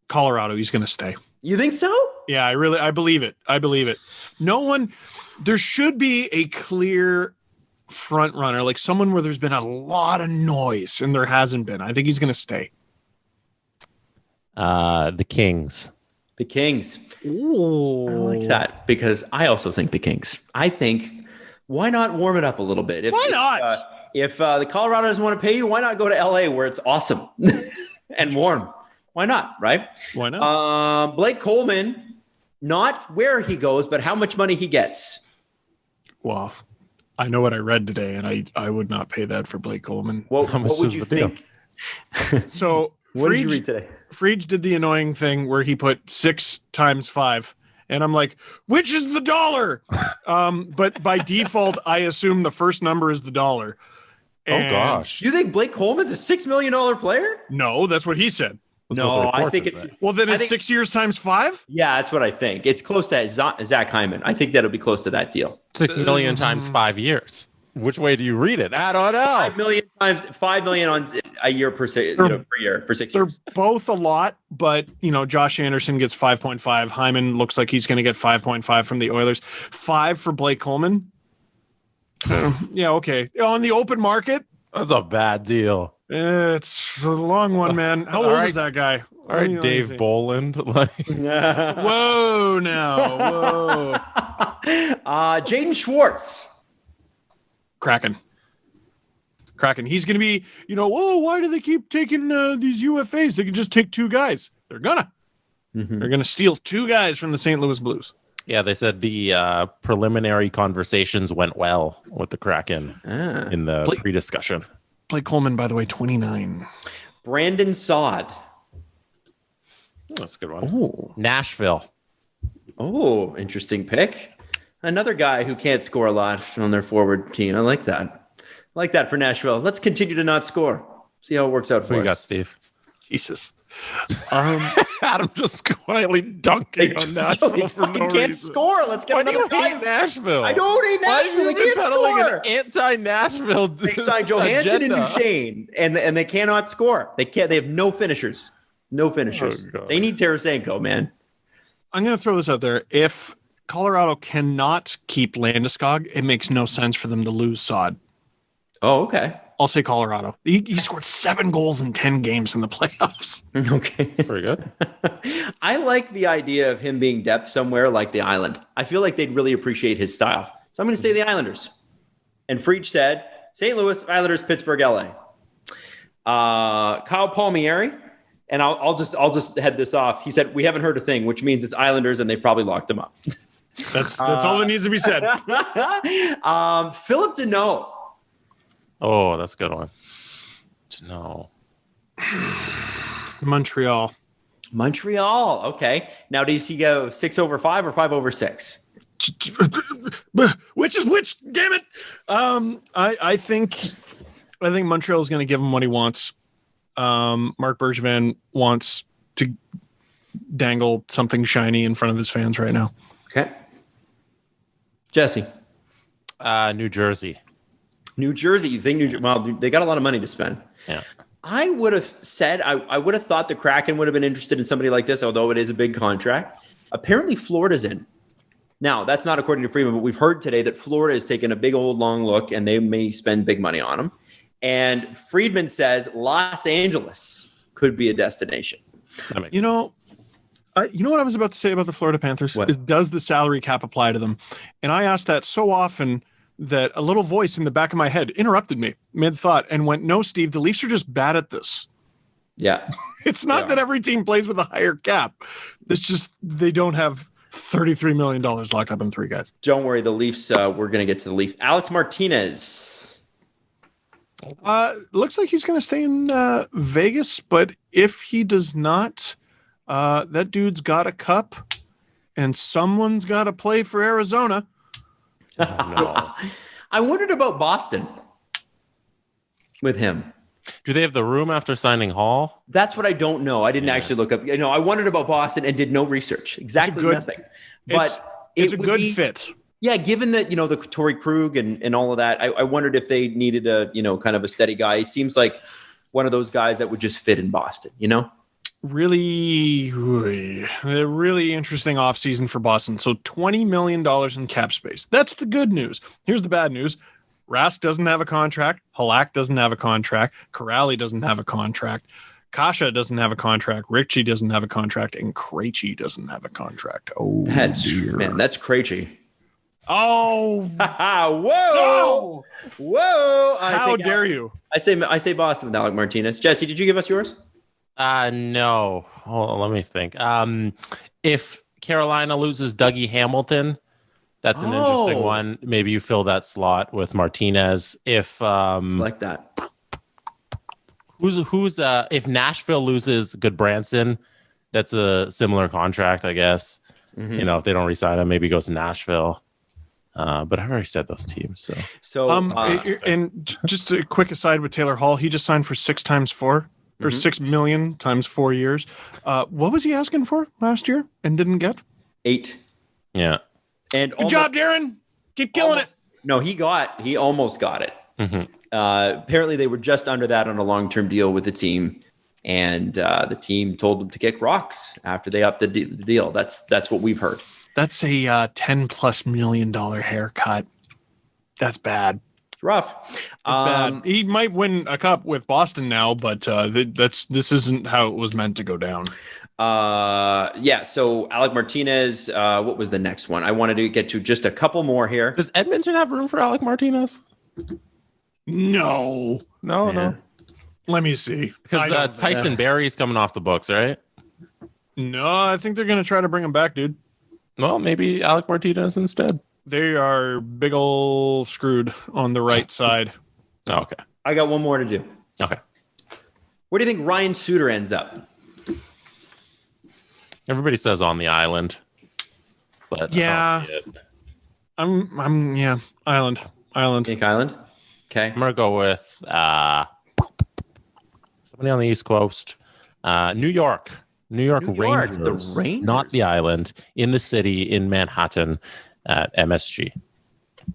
Colorado. He's going to stay.
You think so?
Yeah, I believe it. There should be a clear front runner, like someone where there's been a lot of noise and there hasn't been. I think he's going to stay.
The Kings.
The Kings.
Ooh.
I like that because I also think the Kings. I think, why not warm it up a little bit?
Why not?
If the Colorado doesn't want to pay you, why not go to LA where it's awesome and warm? Why not, right?
Why not?
Blake Coleman, not where he goes, but how much money he gets.
Well, I know what I read today, and I would not pay that for Blake Coleman.
What would you think?
So
What did you read today?
Frege did the annoying thing where he put 6 times 5. And I'm like, which is the dollar? But by default, I assume the first number is the dollar. And
gosh.
You think Blake Coleman's a $6 million player?
No, that's what he said.
No, I think it's...
Well, then it's 6 years times 5?
Yeah, that's what I think. It's close to Zach Hyman. I think that'll be close to that deal.
6 million times 5 years. Which way do you read it? I don't know.
5 million times 5 million on a year per year for 6
They're
years.
both a lot, but Josh Anderson gets 5.5. Hyman looks like he's going to get 5.5 from the Oilers. 5 for Blake Coleman. Yeah, okay. On the open market,
That's a bad deal.
it's a long one, man. How old is that guy?
All right, Dave Boland.
Whoa, now, whoa.
Jaden Schwartz.
Kraken. He's going to be, why do they keep taking these UFAs? They can just take 2 guys. They're gonna.
Mm-hmm.
They're going to steal 2 guys from the St. Louis Blues.
Yeah, they said the preliminary conversations went well with the Kraken in the pre-discussion.
Blake Coleman, by the way, 29.
Brandon Saad.
That's a good one.
Oh,
Nashville.
Oh, interesting pick. Another guy who can't score a lot on their forward team. I like that. I like that for Nashville. Let's continue to not score. See how it works out for
Who
us.
you got, Steve?
Jesus.
Adam just quietly dunking on Nashville for no
can't
reason.
score. Let's get
Why do
another
you
guy.
hate Nashville?
I don't hate Nashville. They can't score.
Like an anti-Nashville.
They signed Johansson and Duchesne, and they cannot score. They can't. They have no finishers. No finishers.
Oh,
they need Tarasenko, man.
I'm going to throw this out there. If Colorado cannot keep Landeskog, it makes no sense for them to lose Saad.
Oh, okay.
I'll say Colorado. He scored 7 goals in 10 games in the playoffs.
Okay.
Pretty good.
I like the idea of him being depth somewhere like the Island. I feel like they'd really appreciate his style. So I'm going to say the Islanders. And Frege said St. Louis, Islanders, Pittsburgh, LA. Kyle Palmieri. And I'll just head this off. He said, we haven't heard a thing, which means it's Islanders and they probably locked him up.
That's all that needs to be said.
Philip Deneau.
Oh, that's a good one. No.
Montreal.
Okay. Now, does he go 6 over 5 or 5 over 6?
Which is which? Damn it! I think Montreal is going to give him what he wants. Mark Bergevin wants to dangle something shiny in front of his fans right now.
Okay. Jesse.
New Jersey.
New Jersey. You think well, they got a lot of money to spend.
Yeah.
I would have said, I would have thought the Kraken would have been interested in somebody like this, although it is a big contract. Apparently Florida's in. Now, that's not according to Freeman, but we've heard today that Florida has taken a big old long look and they may spend big money on him. And Friedman says Los Angeles could be a destination.
You know what I was about to say about the Florida Panthers?
What?
Is does the salary cap apply to them? And I asked that so often that a little voice in the back of my head interrupted me mid-thought and went, no, Steve, the Leafs are just bad at this.
Yeah.
It's not that every team plays with a higher cap. It's just they don't have $33 million locked up in 3 guys.
Don't worry, the Leafs, we're going to get to the Leafs. Alex Martinez.
Looks like he's going to stay in Vegas, but if he does not, that dude's got a cup and someone's got to play for Arizona.
No.
I wondered about Boston with him.
Do they have the room after signing Hall?
That's what I don't know. I didn't actually look up. I wondered about Boston and did no research. Exactly nothing. But
it's a good fit.
Yeah, given that, the Torrey Krug and all of that, I wondered if they needed a, kind of a steady guy. He seems like one of those guys that would just fit in Boston,
really interesting offseason for Boston. So $20 million in cap space. That's the good news. Here's the bad news. Rask doesn't have a contract. Halak doesn't have a contract. Corrali doesn't have a contract. Kasha doesn't have a contract. Ritchie doesn't have a contract. And Krejci doesn't have a contract. Oh,
that's Krejci.
Oh,
whoa. Whoa.
How dare you?
I say Boston with Alec Martinez. Jesse, did you give us yours?
No. Hold on, let me think. If Carolina loses Dougie Hamilton, that's an interesting one. Maybe you fill that slot with Martinez. If
like that.
Who's if Nashville loses Goodbranson, that's a similar contract, I guess. Mm-hmm. You know, if they don't resign him, maybe he goes to Nashville. But I've already said those teams.
And just a quick aside with Taylor Hall, he just signed for 6 times 4 or 6 million times 4 years. What was he asking for last year and didn't get?
8.
Yeah.
And
good job, Darren. Keep killing it.
No, he almost got it. Mm-hmm. Apparently they were just under that on a long-term deal with the team. And the team told them to kick rocks after they upped the deal. That's what we've heard.
That's a $10+ million haircut. That's bad.
It's rough.
It's bad. He might win a cup with Boston now, but this isn't how it was meant to go down.
So Alec Martinez, what was the next one? I wanted to get to just a couple more here.
Does Edmonton have room for Alec Martinez?
No. Let me see.
Because Tyson Barrie's coming off the books, right?
No, I think they're going to try to bring him back, dude.
Well, maybe Alec Martinez instead.
They are big ol' screwed on the right side.
Oh, okay.
I got one more to do.
Okay.
Where do you think Ryan Suter ends up?
Everybody says on the island. But
yeah. I'm island.
Think island? Okay.
I'm going to go with somebody on the East Coast. New York Rangers,
the Rangers,
not the island, in the city in Manhattan at MSG.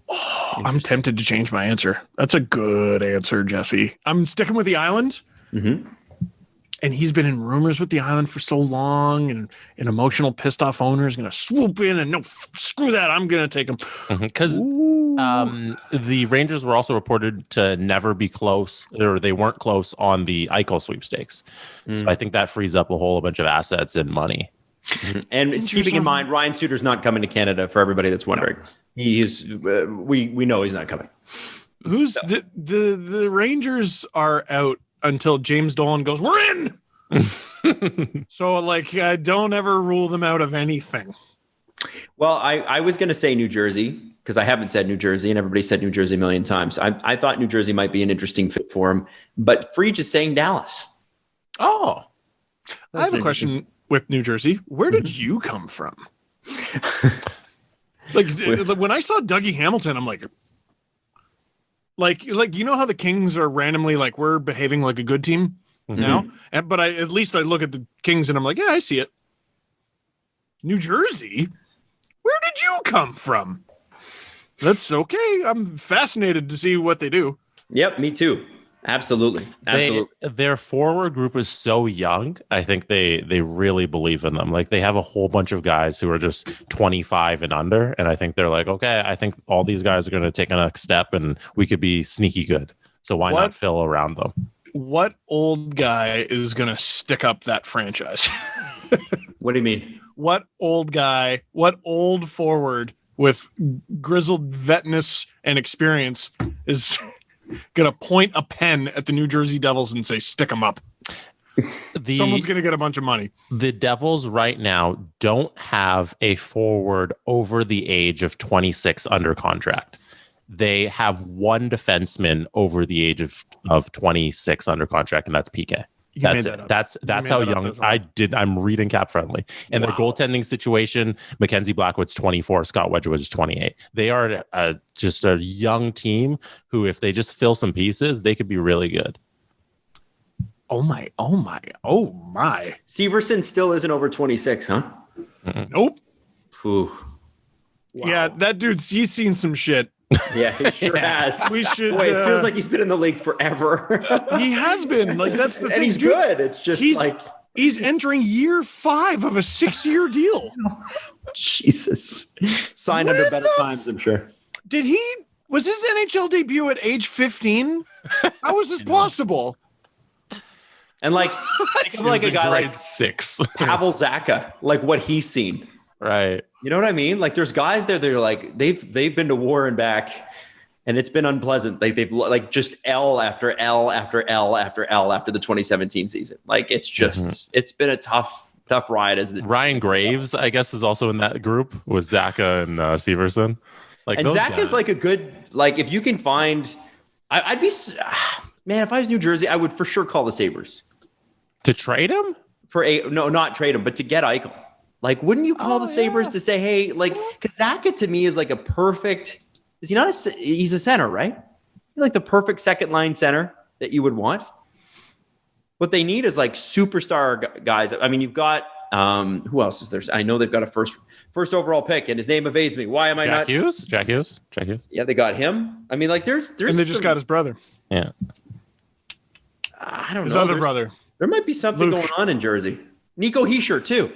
Oh, I'm tempted to change my answer. That's a good answer, Jesse. I'm sticking with the island. Mm-hmm. And he's been in rumors with the island for so long, and an emotional, pissed off owner is going to swoop in and no, screw that. I'm going to take him.
Because the Rangers were also reported to never be close, or they weren't close on the Eichel sweepstakes. So I think that frees up a whole bunch of assets and money.
And it's keeping in mind, Ryan Suter's not coming to Canada for everybody that's wondering. He's we know he's not coming.
Who's the Rangers are out until James Dolan goes, we're in. So I don't ever rule them out of anything.
Well, I was going to say New Jersey because I haven't said New Jersey and everybody said New Jersey a million times. I thought New Jersey might be an interesting fit for him, but Freege is saying Dallas.
Oh,
I have a question with New Jersey. Where did you come from? When I saw Dougie Hamilton, I'm like, you know how the Kings are randomly we're behaving like a good team now, but at least I look at the Kings and I'm like, yeah, I see it. New Jersey, where did you come from? That's okay. I'm fascinated to see what they do.
Yep, me too. Absolutely.
Their forward group is so young. I think they really believe in them. They have a whole bunch of guys who are just 25 and under. And I think they're okay, I think all these guys are going to take a next step and we could be sneaky good. So why not fill around them?
What old guy is going to stick up that franchise?
What do you mean?
What old guy, what old forward with grizzled vetness and experience is going to point a pen at the New Jersey Devils and say, stick them up? Someone's going to get a bunch of money.
The Devils right now don't have a forward over the age of 26 under contract. They have one defenseman over the age of 26 under contract, and that's PK. That's it. That's how young I'm reading Cap Friendly. And their goaltending situation, Mackenzie Blackwood's 24, Scott Wedgwood's 28. They are just a young team who, if they just fill some pieces, they could be really good.
Oh my.
Severson still isn't over 26, huh?
Nope.
Whew.
Wow. Yeah, that dude's, he's seen some shit.
Yeah, he sure has.
We should.
Wait, it feels like he's been in the league forever.
He has been. That's the thing.
And he's good. It's just
He's entering year 5 of a 6-year deal.
Jesus. Signed under better times, I'm sure.
Was his NHL debut at age 15? How was this possible?
And like, think of like a guy like
6.
Pavel Zacha, like what he's seen.
Right.
You know what I mean? Like there's guys there that are like, they've been to war and back, and it's been unpleasant. Like they've like just L after L after L after L after the 2017 season. Like it's just, it's been a tough ride.
Ryan Graves, I guess, is also in that group with Zacha and Severson. Like,
and Zach is like a good, like if you can find, I'd be, man, if I was New Jersey, I would for sure call the Sabres.
To trade him?
Not trade him, but to get Eichel. Like, wouldn't you call the Sabres to say, hey, like, because Zacha to me is like a perfect, is he not he's a center, right? He's like the perfect second line center that you would want. What they need is like superstar guys. I mean, you've got, who else is there? I know they've got a first overall pick, and his name evades me. Why am I not?
Jack Hughes.
Yeah, they got him. I mean, like there's
and they just got his brother.
Yeah.
I don't know.
His other brother.
There might be something going on in Jersey. Nico Hischier too,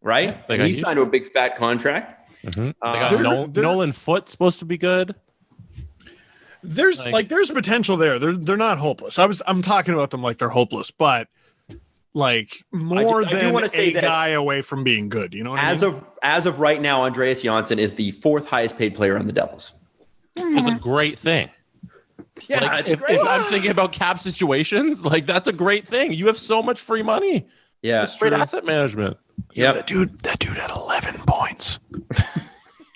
right?
Yeah,
he signed to a big fat contract.
Mm-hmm. They got Nolan Foote supposed to be good.
There's potential there. They're not hopeless. I'm talking about them like they're hopeless, but like more than a guy away from being good. You know what I mean?
As of right now, Andreas Janssen is the 4th highest paid player on the Devils.
That's a great thing.
Yeah,
like,
it's great.
If I'm thinking about cap situations, like that's a great thing. You have so much free money.
Yeah,
it's great asset management.
Yeah, that dude had 11 points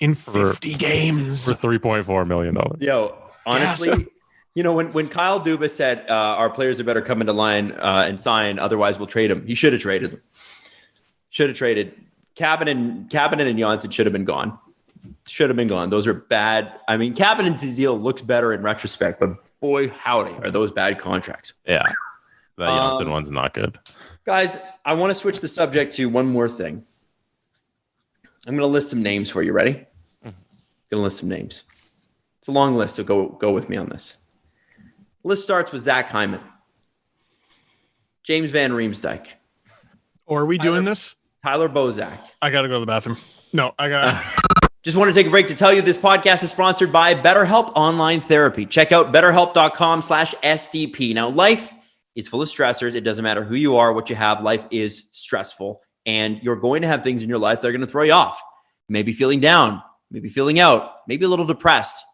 in 50 games
for $3.4 million.
Yo, honestly, you know, when Kyle Dubas said our players are better come into line and sign, otherwise we'll trade him. He should have traded them. Should have traded. Cabinet and Janssen should have been gone. Should have been gone. Those are bad. I mean, Cabinet's deal looks better in retrospect, but boy, howdy, are those bad contracts.
Yeah. The Janssen one's not good.
Guys, I want to switch the subject to one more thing. I'm going to list some names for you. Ready? Going to list some names. It's a long list, so go with me on this. List starts with Zach Hyman, James Van Riemsdyk.
Or are we doing this?
Tyler Bozak.
I got to go to the bathroom. No, I got to.
Just want to take a break to tell you this podcast is sponsored by BetterHelp Online Therapy. Check out betterhelp.com/SDP. Now, life is full of stressors. It doesn't matter who you are, what you have. Life is stressful. And you're going to have things in your life that are going to throw you off. Maybe feeling down, maybe feeling out, maybe a little depressed.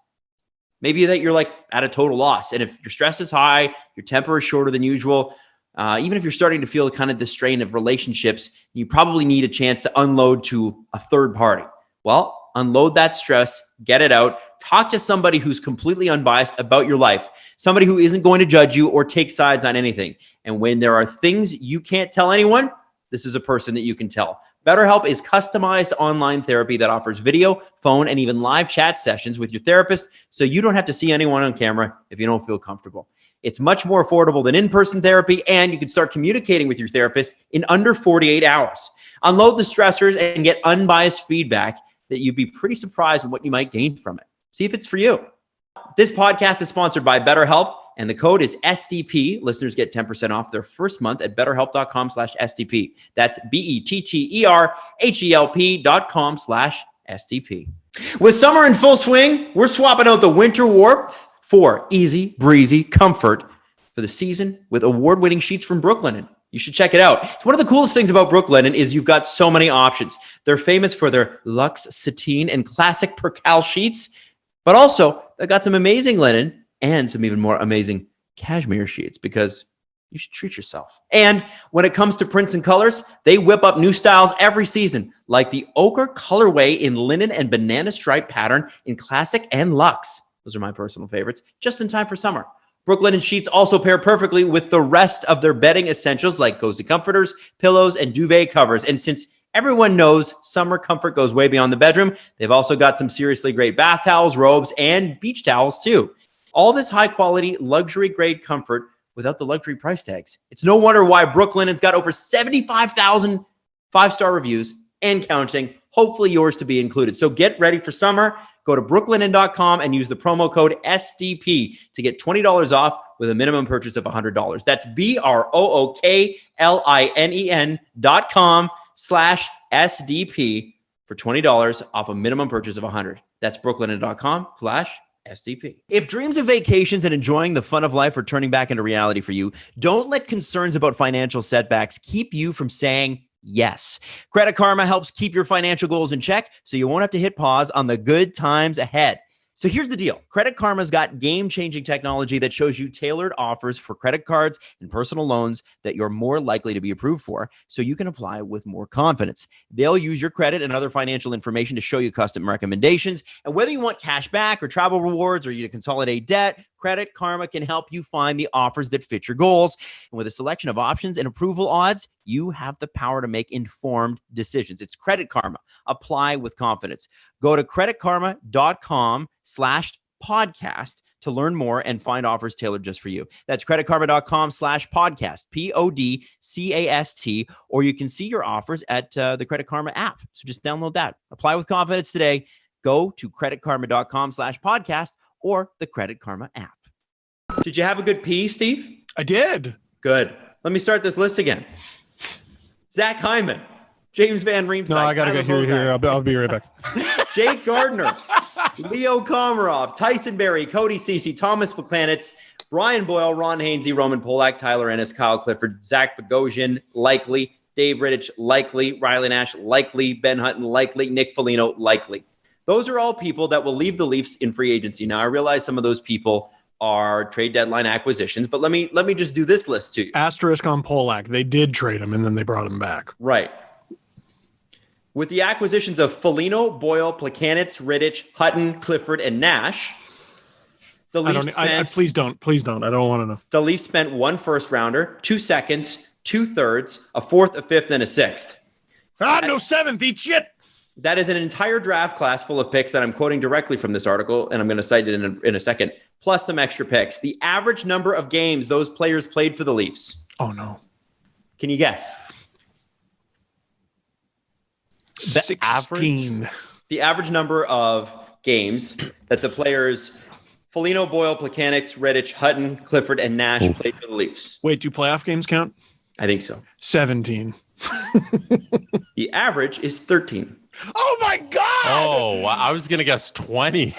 Maybe that you're like at a total loss. And if your stress is high, your temper is shorter than usual, even if you're starting to feel kind of the strain of relationships, you probably need a chance to unload to a third party. Well, unload that stress, get it out, talk to somebody who's completely unbiased about your life, somebody who isn't going to judge you or take sides on anything. And when there are things you can't tell anyone, this is a person that you can tell. BetterHelp is customized online therapy that offers video, phone, and even live chat sessions with your therapist, so you don't have to see anyone on camera if you don't feel comfortable. It's much more affordable than in-person therapy, and you can start communicating with your therapist in under 48 hours. Unload the stressors and get unbiased feedback that you'd be pretty surprised at what you might gain from it. See if it's for you. This podcast is sponsored by BetterHelp, and the code is SDP. Listeners get 10% off their first month at betterhelp.com/SDP. That's BETTERHELP.com/SDP. With summer in full swing, we're swapping out the winter warmth for easy, breezy comfort for the season with award-winning sheets from Brooklinen. You should check it out. It's one of the coolest things about Brooklinen is you've got so many options. They're famous for their luxe sateen and classic percale sheets, but also they've got some amazing linen and some even more amazing cashmere sheets because you should treat yourself. And when it comes to prints and colors, they whip up new styles every season, like the ochre colorway in linen and banana stripe pattern in classic and luxe. Those are my personal favorites, just in time for summer. Brooklinen sheets also pair perfectly with the rest of their bedding essentials like cozy comforters, pillows, and duvet covers. And since everyone knows summer comfort goes way beyond the bedroom, they've also got some seriously great bath towels, robes, and beach towels too. All this high-quality, luxury-grade comfort without the luxury price tags. It's no wonder why Brooklinen's got over 75,000 five-star reviews and counting. Hopefully yours to be included. So get ready for summer Go to brooklinen.com and use the promo code SDP to get $20 off with a minimum purchase of $100. That's BROOKLINEN.com/SDP for $20 off a minimum purchase of $100. That's brooklinen.com/SDP. If dreams of vacations and enjoying the fun of life are turning back into reality for you, don't let concerns about financial setbacks keep you from saying yes. Credit Karma helps keep your financial goals in check so you won't have to hit pause on the good times ahead. So here's the deal. Credit Karma's got game-changing technology that shows you tailored offers for credit cards and personal loans that you're more likely to be approved for, so you can apply with more confidence. They'll use your credit and other financial information to show you custom recommendations. And whether you want cash back or travel rewards or you consolidate debt, Credit Karma can help you find the offers that fit your goals. And with a selection of options and approval odds, you have the power to make informed decisions. It's Credit Karma. Apply with confidence. Go to creditkarma.com/podcast to learn more and find offers tailored just for you. That's creditkarma.com/podcast, PODCAST, or you can see your offers at the Credit Karma app. So just download that. Apply with confidence today. Go to creditkarma.com/podcast or the Credit Karma app. Did you have a good pee, Steve?
I did.
Good. Let me start this list again. Zach Hyman, James Van Riemsdyk.
No, I got to go here. I'll be right back.
Jake Gardner, Leo Komarov, Tyson Berry, Cody Ceci, Thomas Buchanitz, Brian Boyle, Ron Hainsey, Roman Polak, Tyler Ennis, Kyle Clifford, Zach Bogosian, likely, Dave Rittich, likely, Riley Nash, likely, Ben Hutton, likely, Nick Foligno, likely. Those are all people that will leave the Leafs in free agency. Now, I realize some of those people are trade deadline acquisitions, but let me just do this list to you.
Asterisk on Polak. They did trade him, and then they brought him back.
Right. With the acquisitions of Foligno, Boyle, Plekanec, Rittich, Hutton, Clifford, and Nash, the Leafs
please don't. I don't want to know.
The Leafs spent 1 first-rounder, 2 seconds, 2 thirds, a 4th, a 5th, and a 6th.
No 7th. Eat shit.
That is an entire draft class full of picks that I'm quoting directly from this article, and I'm going to cite it in a second, plus some extra picks. The average number of games those players played for the Leafs.
Oh, no.
Can you guess?
16.
The average number of games that the players Foligno, Boyle, Plekanec, Rittich, Hutton, Clifford, and Nash played for the Leafs.
Wait, do playoff games count?
I think so.
17.
The average is 13.
Oh my God!
Oh, I was gonna guess 20.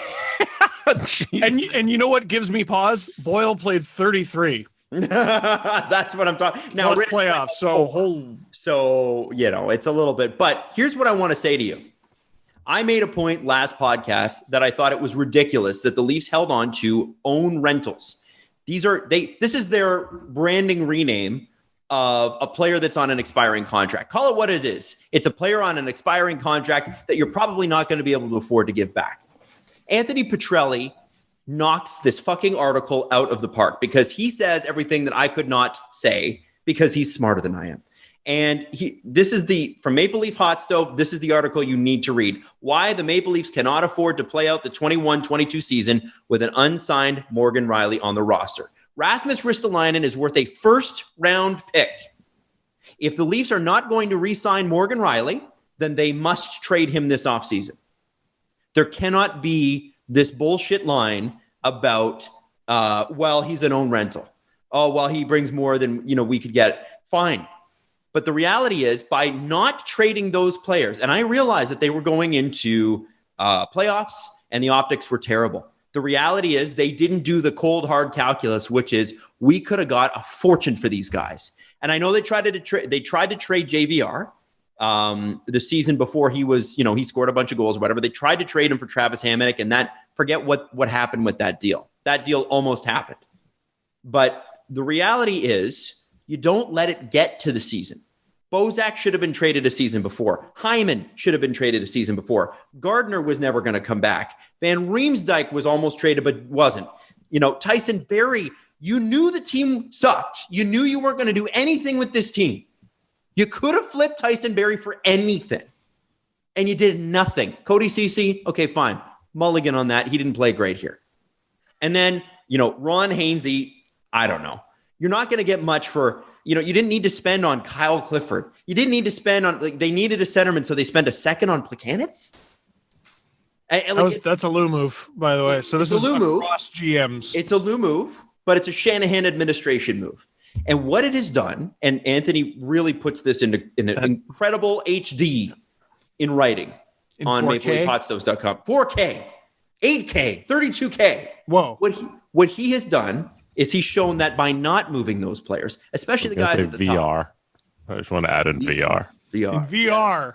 And
you know what gives me pause? Boyle played 33.
That's what I'm talking now.
Plus playoffs,
so it's a little bit. But here's what I want to say to you. I made a point last podcast that I thought it was ridiculous that the Leafs held on to own rentals. This is their branding rename of a player that's on an expiring contract. Call it what it is. It's a player on an expiring contract that you're probably not going to be able to afford to give back. Anthony Petrelli knocks this fucking article out of the park because he says everything that I could not say because he's smarter than I am. And this is from Maple Leaf Hot Stove. This is the article you need to read. Why the Maple Leafs cannot afford to play out the 21-22 season with an unsigned Morgan Rielly on the roster. Rasmus Ristolainen is worth a first-round pick. If the Leafs are not going to re-sign Morgan Rielly, then they must trade him this offseason. There cannot be this bullshit line about, he's an own rental. Oh, well, he brings more than, we could get. Fine. But the reality is, by not trading those players, and I realized that they were going into playoffs and the optics were terrible. The reality is they didn't do the cold, hard calculus, which is we could have got a fortune for these guys. And I know they tried to trade JVR the season before he was, he scored a bunch of goals or whatever. They tried to trade him for Travis Hamonic, and forget what happened with that deal. That deal almost happened. But the reality is you don't let it get to the season. Bozak should have been traded a season before. Hyman should have been traded a season before. Gardner was never going to come back. Van Riemsdyk was almost traded, but wasn't. Tyson Berry, you knew the team sucked. You knew you weren't going to do anything with this team. You could have flipped Tyson Berry for anything, and you did nothing. Cody Ceci, okay, fine. Mulligan on that. He didn't play great here. And then, Ron Hainsey, I don't know. You're not going to get much for... you didn't need to spend on Kyle Clifford. You didn't need to spend on, they needed a centerman, so they spent a second on Plekanec.
That's a Lou move, by the way. So this is across GMs.
It's a Lou move, but it's a Shanahan administration move. And what it has done, and Anthony really puts this in an incredible HD in writing on MapleLeafHotStoves.com. 4K, 8K, 32K.
Whoa.
What he has done is he's shown that by not moving those players, especially the guys at the
VR.
top.
I just want to add in VR.
VR.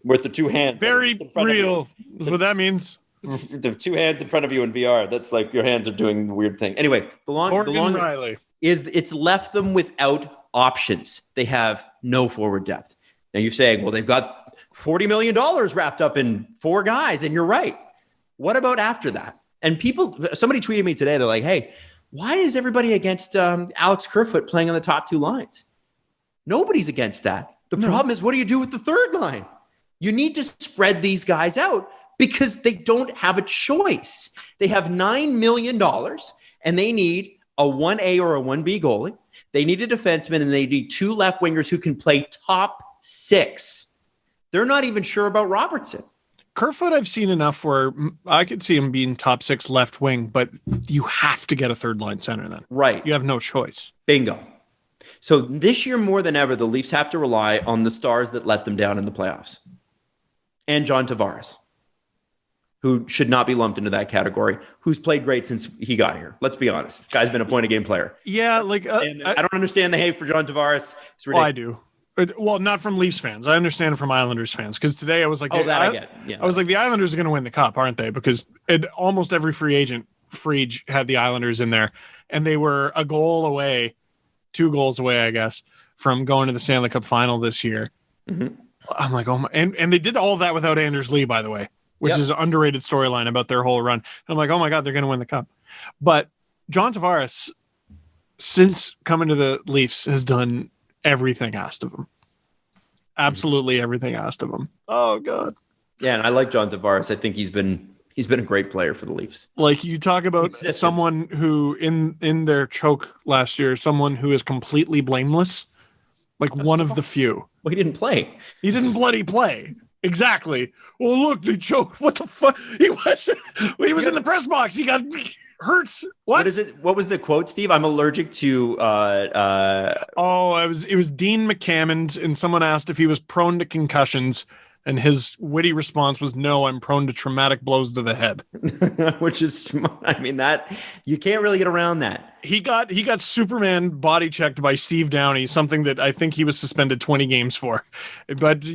With the two hands.
Very real is what that means.
The two hands in front of you in VR. That's like your hands are doing the weird thing. Anyway, the long
Rielly.
is it's left them without options. They have no forward depth. Now you're saying, well, they've got $40 million wrapped up in 4 guys, and you're right. What about after that? And somebody tweeted me today. They're like, hey, why is everybody against Alex Kerfoot playing on the top 2 lines? Nobody's against that. The problem is, what do you do with the third line? You need to spread these guys out because they don't have a choice. They have $9 million and they need a 1A or a 1B goalie. They need a defenseman and they need 2 left wingers who can play top 6. They're not even sure about Robertson.
Kerfoot, I've seen enough where I could see him being top 6 left wing, but you have to get a third line center then.
Right.
You have no choice.
Bingo. So this year more than ever, the Leafs have to rely on the stars that let them down in the playoffs. And John Tavares, who should not be lumped into that category, who's played great since he got here. Let's be honest. Guy's been a point-a-game player.
Yeah,
I don't understand the hate for John Tavares. It's ridiculous.
Well, I do. Well, not from Leafs fans. I understand it from Islanders fans. Because today I was like,
I get. Yeah.
I was like, the Islanders are going to win the cup, aren't they? Because almost every free agent, Frege, had the Islanders in there. And they were a goal away, 2 goals away, I guess, from going to the Stanley Cup final this year. Mm-hmm. I'm like, oh my, and they did all of that without Anders Lee, by the way, which is an underrated storyline about their whole run. And I'm like, oh my God, they're going to win the cup. But John Tavares, since coming to the Leafs, has done everything asked of him. Absolutely everything asked of him. Oh God.
Yeah, and I like John Tavares. I think he's been a great player for the Leafs.
Like you talk about someone who in their choke last year, someone who is completely blameless, like one of the few.
Well, he didn't play.
He didn't bloody play. Exactly. Well, look, they choked. What the fuck? He was in the press box. He got hurt. What
is it? What was the quote, Steve? I'm allergic to.
It was Dean McCammond, and someone asked if he was prone to concussions, and his witty response was, "No, I'm prone to traumatic blows to the head."
Which is, I mean, that you can't really get around that.
He got Superman body checked by Steve Downey, something that I think he was suspended 20 games for. But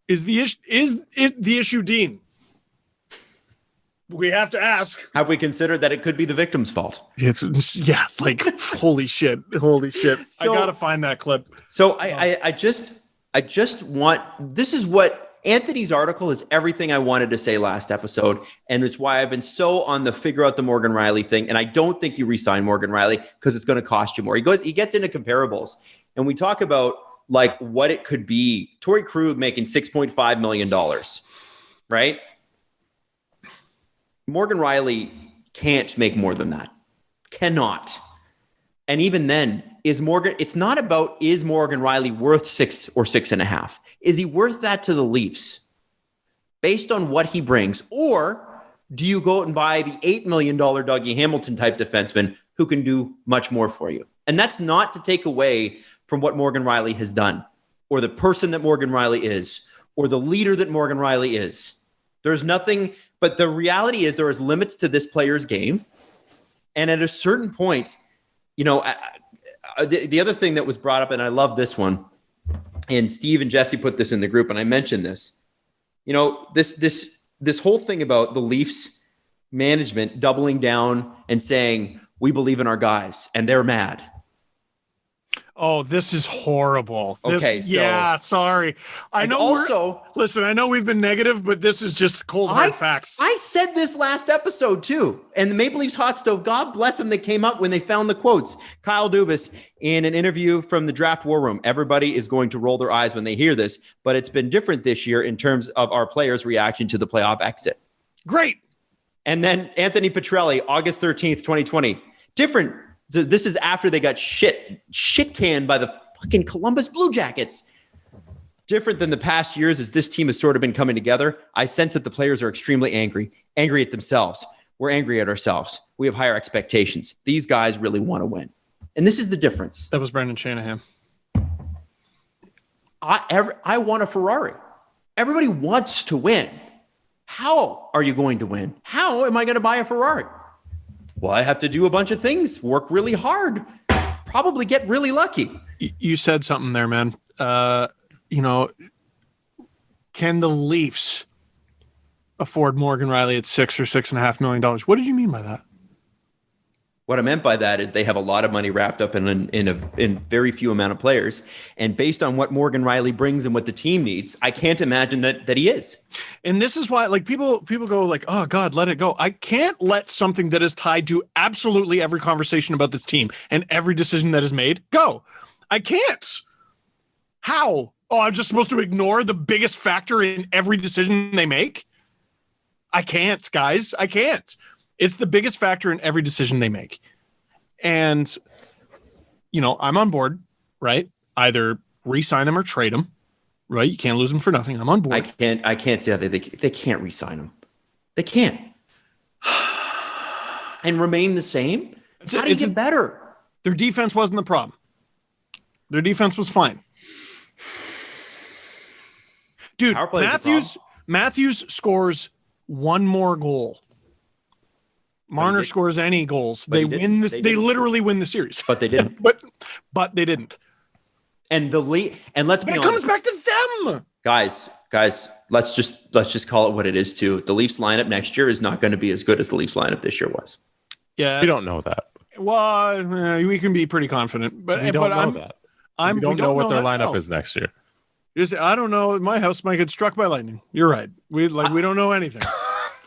is it the issue, Dean? We have to ask.
Have we considered that it could be the victim's fault?
Yeah, like holy shit. So, I gotta find that clip.
So I just want, this is what Anthony's article is, everything I wanted to say last episode. And it's why I've been so on the figure out the Morgan Rielly thing. And I don't think you re-sign Morgan Rielly because it's going to cost you more. He gets into comparables and we talk about like what it could be. Torrey Krug making $6.5 million, right? Morgan Rielly can't make more than that. Cannot. And even then, it's not about is Morgan Rielly worth 6 or 6.5? Is he worth that to the Leafs based on what he brings? Or do you go out and buy the $8 million Dougie Hamilton type defenseman who can do much more for you? And that's not to take away from what Morgan Rielly has done or the person that Morgan Rielly is or the leader that Morgan Rielly is. There's nothing, but the reality is there is limits to this player's game. And at a certain point, the other thing that was brought up, and I love this one, and Steve and Jesse put this in the group, and I mentioned this, this whole thing about the Leafs management doubling down and saying, we believe in our guys, and they're mad.
Oh, this is horrible. Sorry. I know.
Also,
listen, I know we've been negative, but this is just cold hard facts.
I said this last episode too. And the Maple Leafs hot stove, God bless them, they came up when they found the quotes. Kyle Dubas in an interview from the Draft War Room. Everybody is going to roll their eyes when they hear this, but it's been different this year in terms of our players' reaction to the playoff exit.
Great.
And then Anthony Petrelli, August 13th, 2020. Different. So this is after they got shit canned by the fucking Columbus Blue Jackets. different than the past years as this team has sort of been coming together. I sense that the players are extremely angry at themselves. We're angry at ourselves. We have higher expectations. These guys really want to win. And this is the difference.
That was Brendan Shanahan.
I want a Ferrari. Everybody wants to win. How are you going to win? How am I going to buy a Ferrari? Well, I have to do a bunch of things, work really hard, probably get really lucky.
You said something there, man. Can the Leafs afford Morgan Rielly at $6 or $6.5 million? What did you mean by that?
What I meant by that is they have a lot of money wrapped up in very few amount of players. And based on what Morgan Rielly brings and what the team needs, I can't imagine that he is.
And this is why, like, people go like, oh God, let it go. I can't let something that is tied to absolutely every conversation about this team and every decision that is made go. I can't. How? Oh, I'm just supposed to ignore the biggest factor in every decision they make? I can't, guys. I can't. It's the biggest factor in every decision they make. And, I'm on board, right? Either re-sign him or trade him, right? You can't lose him for nothing. I'm on board.
I can't say that. They can't re-sign him. They can't. And remain the same? How do you get better?
Their defense wasn't the problem. Their defense was fine. Dude, Matthews scores one more goal. Marner scores any goals. They win this. They literally win the series.
But they didn't.
but they didn't.
And let's be honest.
It comes back to them.
Guys, let's just call it what it is too. The Leafs lineup next year is not going to be as good as the Leafs lineup this year was.
Yeah.
We don't know that.
Well, we can be pretty confident, but
we don't know that. We don't know what their lineup is next year.
I don't know. My house might get struck by lightning. You're right. We don't know anything.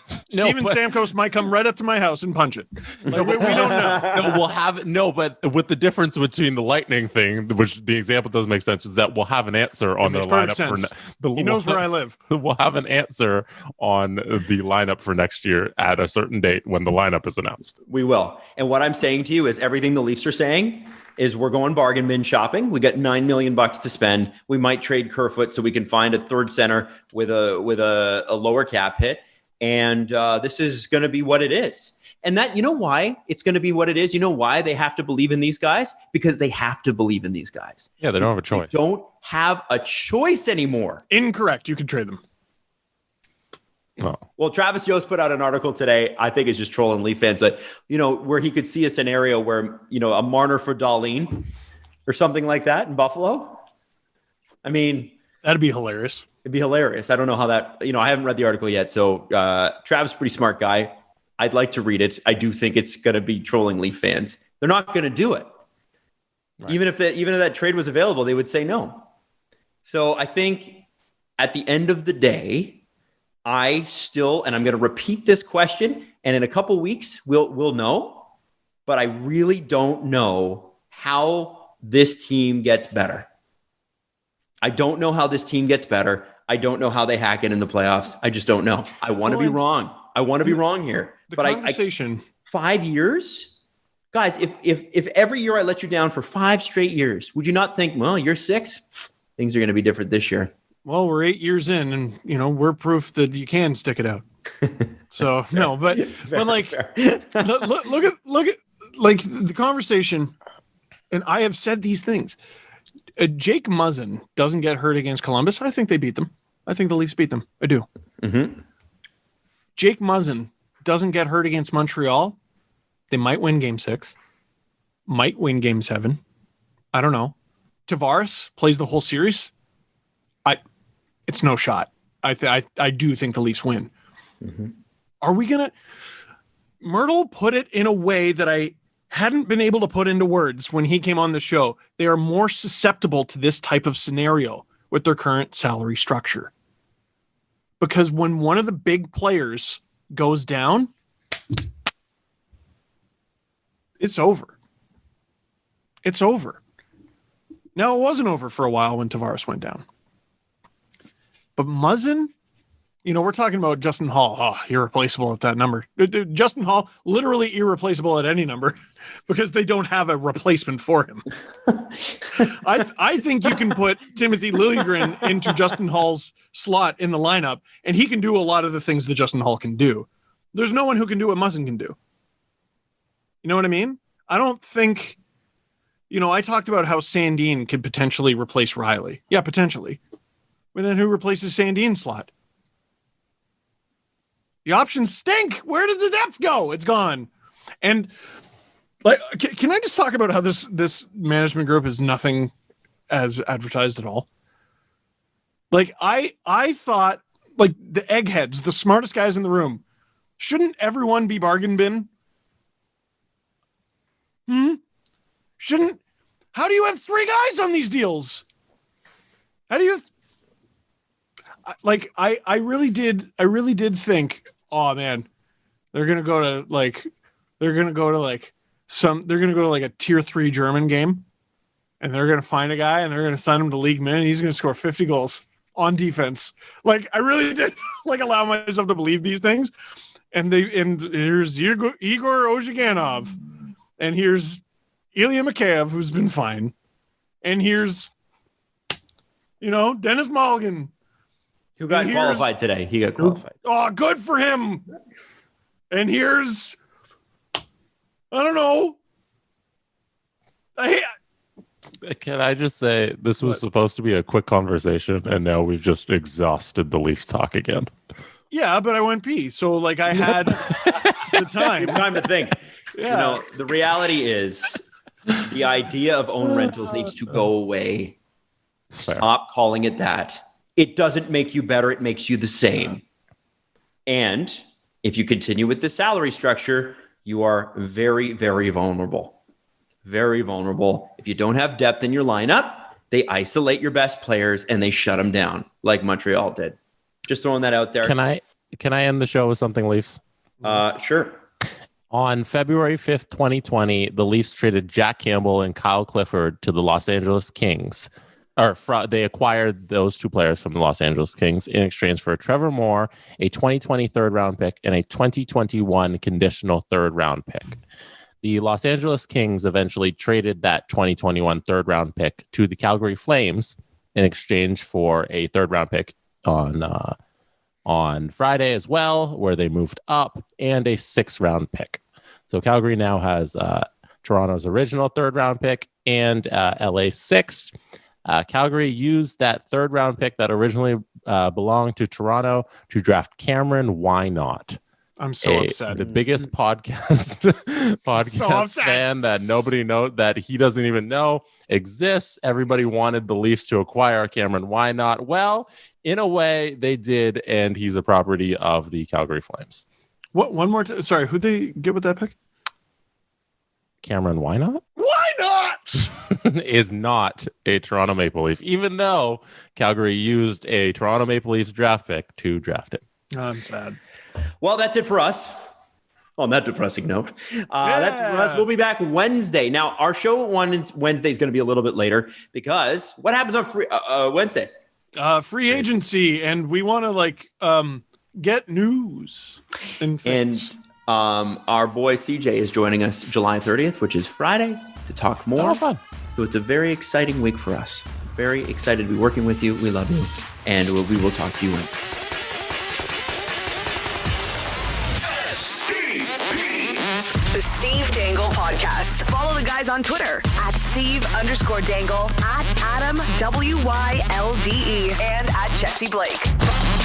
Steven Stamkos might come right up to my house and punch it. Like, we don't know.
But with the difference between the lightning thing, which the example doesn't make sense, is that we'll have an answer on their lineup.
He knows where I live.
We'll have an answer on the lineup for next year at a certain date when the lineup is announced.
We will. And what I'm saying to you is everything the Leafs are saying is we're going bargain bin shopping. We got $9 million to spend. We might trade Kerfoot so we can find a third center with a lower cap hit. And this is going to be what it is. And that, you know why it's going to be what it is? You know why they have to believe in these guys? Because they have to believe in these guys.
Yeah, they don't have a choice.
They don't have a choice anymore.
Incorrect. You can trade them.
Oh.
Well, Travis Yost put out an article today, I think is just trolling Leaf fans, but, where he could see a scenario where, a Marner for Dahlin or something like that in Buffalo. I mean,
that'd be hilarious.
It'd be hilarious. I don't know how that, I haven't read the article yet. So Travis is a pretty smart guy. I'd like to read it. I do think it's going to be trolling Leaf fans. They're not going to do it. Right. Even if that trade was available, they would say no. So I think at the end of the day, and I'm going to repeat this question, and in a couple weeks, we'll know, but I really don't know how this team gets better. I don't know how this team gets better. I don't know how they hack it in the playoffs. I just don't know. I want to be wrong. I want to be wrong here.
But conversation.
5 years? Guys, if every year I let you down for 5 straight years, would you not think, well, you're 6? Things are going to be different this year.
Well, we're 8 years in, and we're proof that you can stick it out. So no, but like, look at like the conversation, and I have said these things. Jake Muzzin doesn't get hurt against Columbus. I think they beat them. I think the Leafs beat them. I do.
Mm-hmm.
Jake Muzzin doesn't get hurt against Montreal. They might win Game 6. Might win Game 7. I don't know. Tavares plays the whole series. It's no shot. I do think the Leafs win.
Mm-hmm.
Are we going to... Myrtle put it in a way that I hadn't been able to put into words when he came on the show. They are more susceptible to this type of scenario with their current salary structure. Because when one of the big players goes down, it's over. It's over. Now, it wasn't over for a while when Tavares went down. But Muzzin we're talking about Justin Hall. Oh, irreplaceable at that number. Justin Hall, literally irreplaceable at any number because they don't have a replacement for him. I think you can put Timothy Liljegren into Justin Hall's slot in the lineup, and he can do a lot of the things that Justin Hall can do. There's no one who can do what Muzzin can do. You know what I mean? I don't think, I talked about how Sandin could potentially replace Rielly. Yeah, potentially. But then who replaces Sandin's slot? The options stink. Where did the depth go? It's gone. And can I just talk about how this management group is nothing as advertised at all? I thought the eggheads, the smartest guys in the room, shouldn't everyone be bargain bin? How do you have 3 guys on these deals? How do you I really did think, oh man, they're gonna go to a tier 3 German game, and they're gonna find a guy and they're gonna sign him to league min, and he's gonna score 50 goals on defense. I really did allow myself to believe these things. And here's Igor Ozhiganov, and here's Ilya Mikheyev, who's been fine, and here's Dennis Mulligan.
Who got qualified today? He got qualified.
Oh, good for him. And here's, I don't know.
Can I just say, this was supposed to be a quick conversation, and now we've just exhausted the Leafs talk again.
Yeah, but I went pee. So, I had the time
to think.
Yeah.
The reality is the idea of own rentals needs to go away. Stop calling it that. It doesn't make you better. It makes you the same. And if you continue with the salary structure, you are very, very vulnerable. Very vulnerable. If you don't have depth in your lineup, they isolate your best players and they shut them down like Montreal did. Just throwing that out there.
Can I end the show with something, Leafs?
Sure.
On February 5th, 2020, the Leafs traded Jack Campbell and Kyle Clifford to the Los Angeles Kings. They acquired those 2 players from the Los Angeles Kings in exchange for Trevor Moore, a 2020 third-round pick, and a 2021 conditional third-round pick. The Los Angeles Kings eventually traded that 2021 third-round pick to the Calgary Flames in exchange for a third-round pick on Friday as well, where they moved up, and a 6th-round pick. So Calgary now has Toronto's original third-round pick and LA's 6th. Calgary used that third-round pick that originally belonged to Toronto to draft Cameron Why Not.
I'm so upset.
The biggest podcast fan that nobody knows, that he doesn't even know exists. Everybody wanted the Leafs to acquire Cameron Why Not. Well, in a way, they did, and he's a property of the Calgary Flames.
What? One more time? Sorry, who'd they get with that pick?
Cameron Why Not?
Why not?
Is not a Toronto Maple Leaf, even though Calgary used a Toronto Maple Leafs draft pick to draft it.
I'm sad.
Well, that's it for us. On that depressing note, that's it for us. We'll be back Wednesday. Now, our show on Wednesday is going to be a little bit later because what happens on Wednesday?
Free agency, and we want to get news and things.
And our boy CJ is joining us July 30th, which is Friday, to talk more.
Oh, fun.
So it's a very exciting week for us. Very excited to be working with you. We love you, and we will talk to you Wednesday.
The Steve Dangle Podcast. Follow the guys on Twitter at Steve_Dangle, at Adam WYLDE, and at Jesse Blake.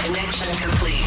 Connection complete.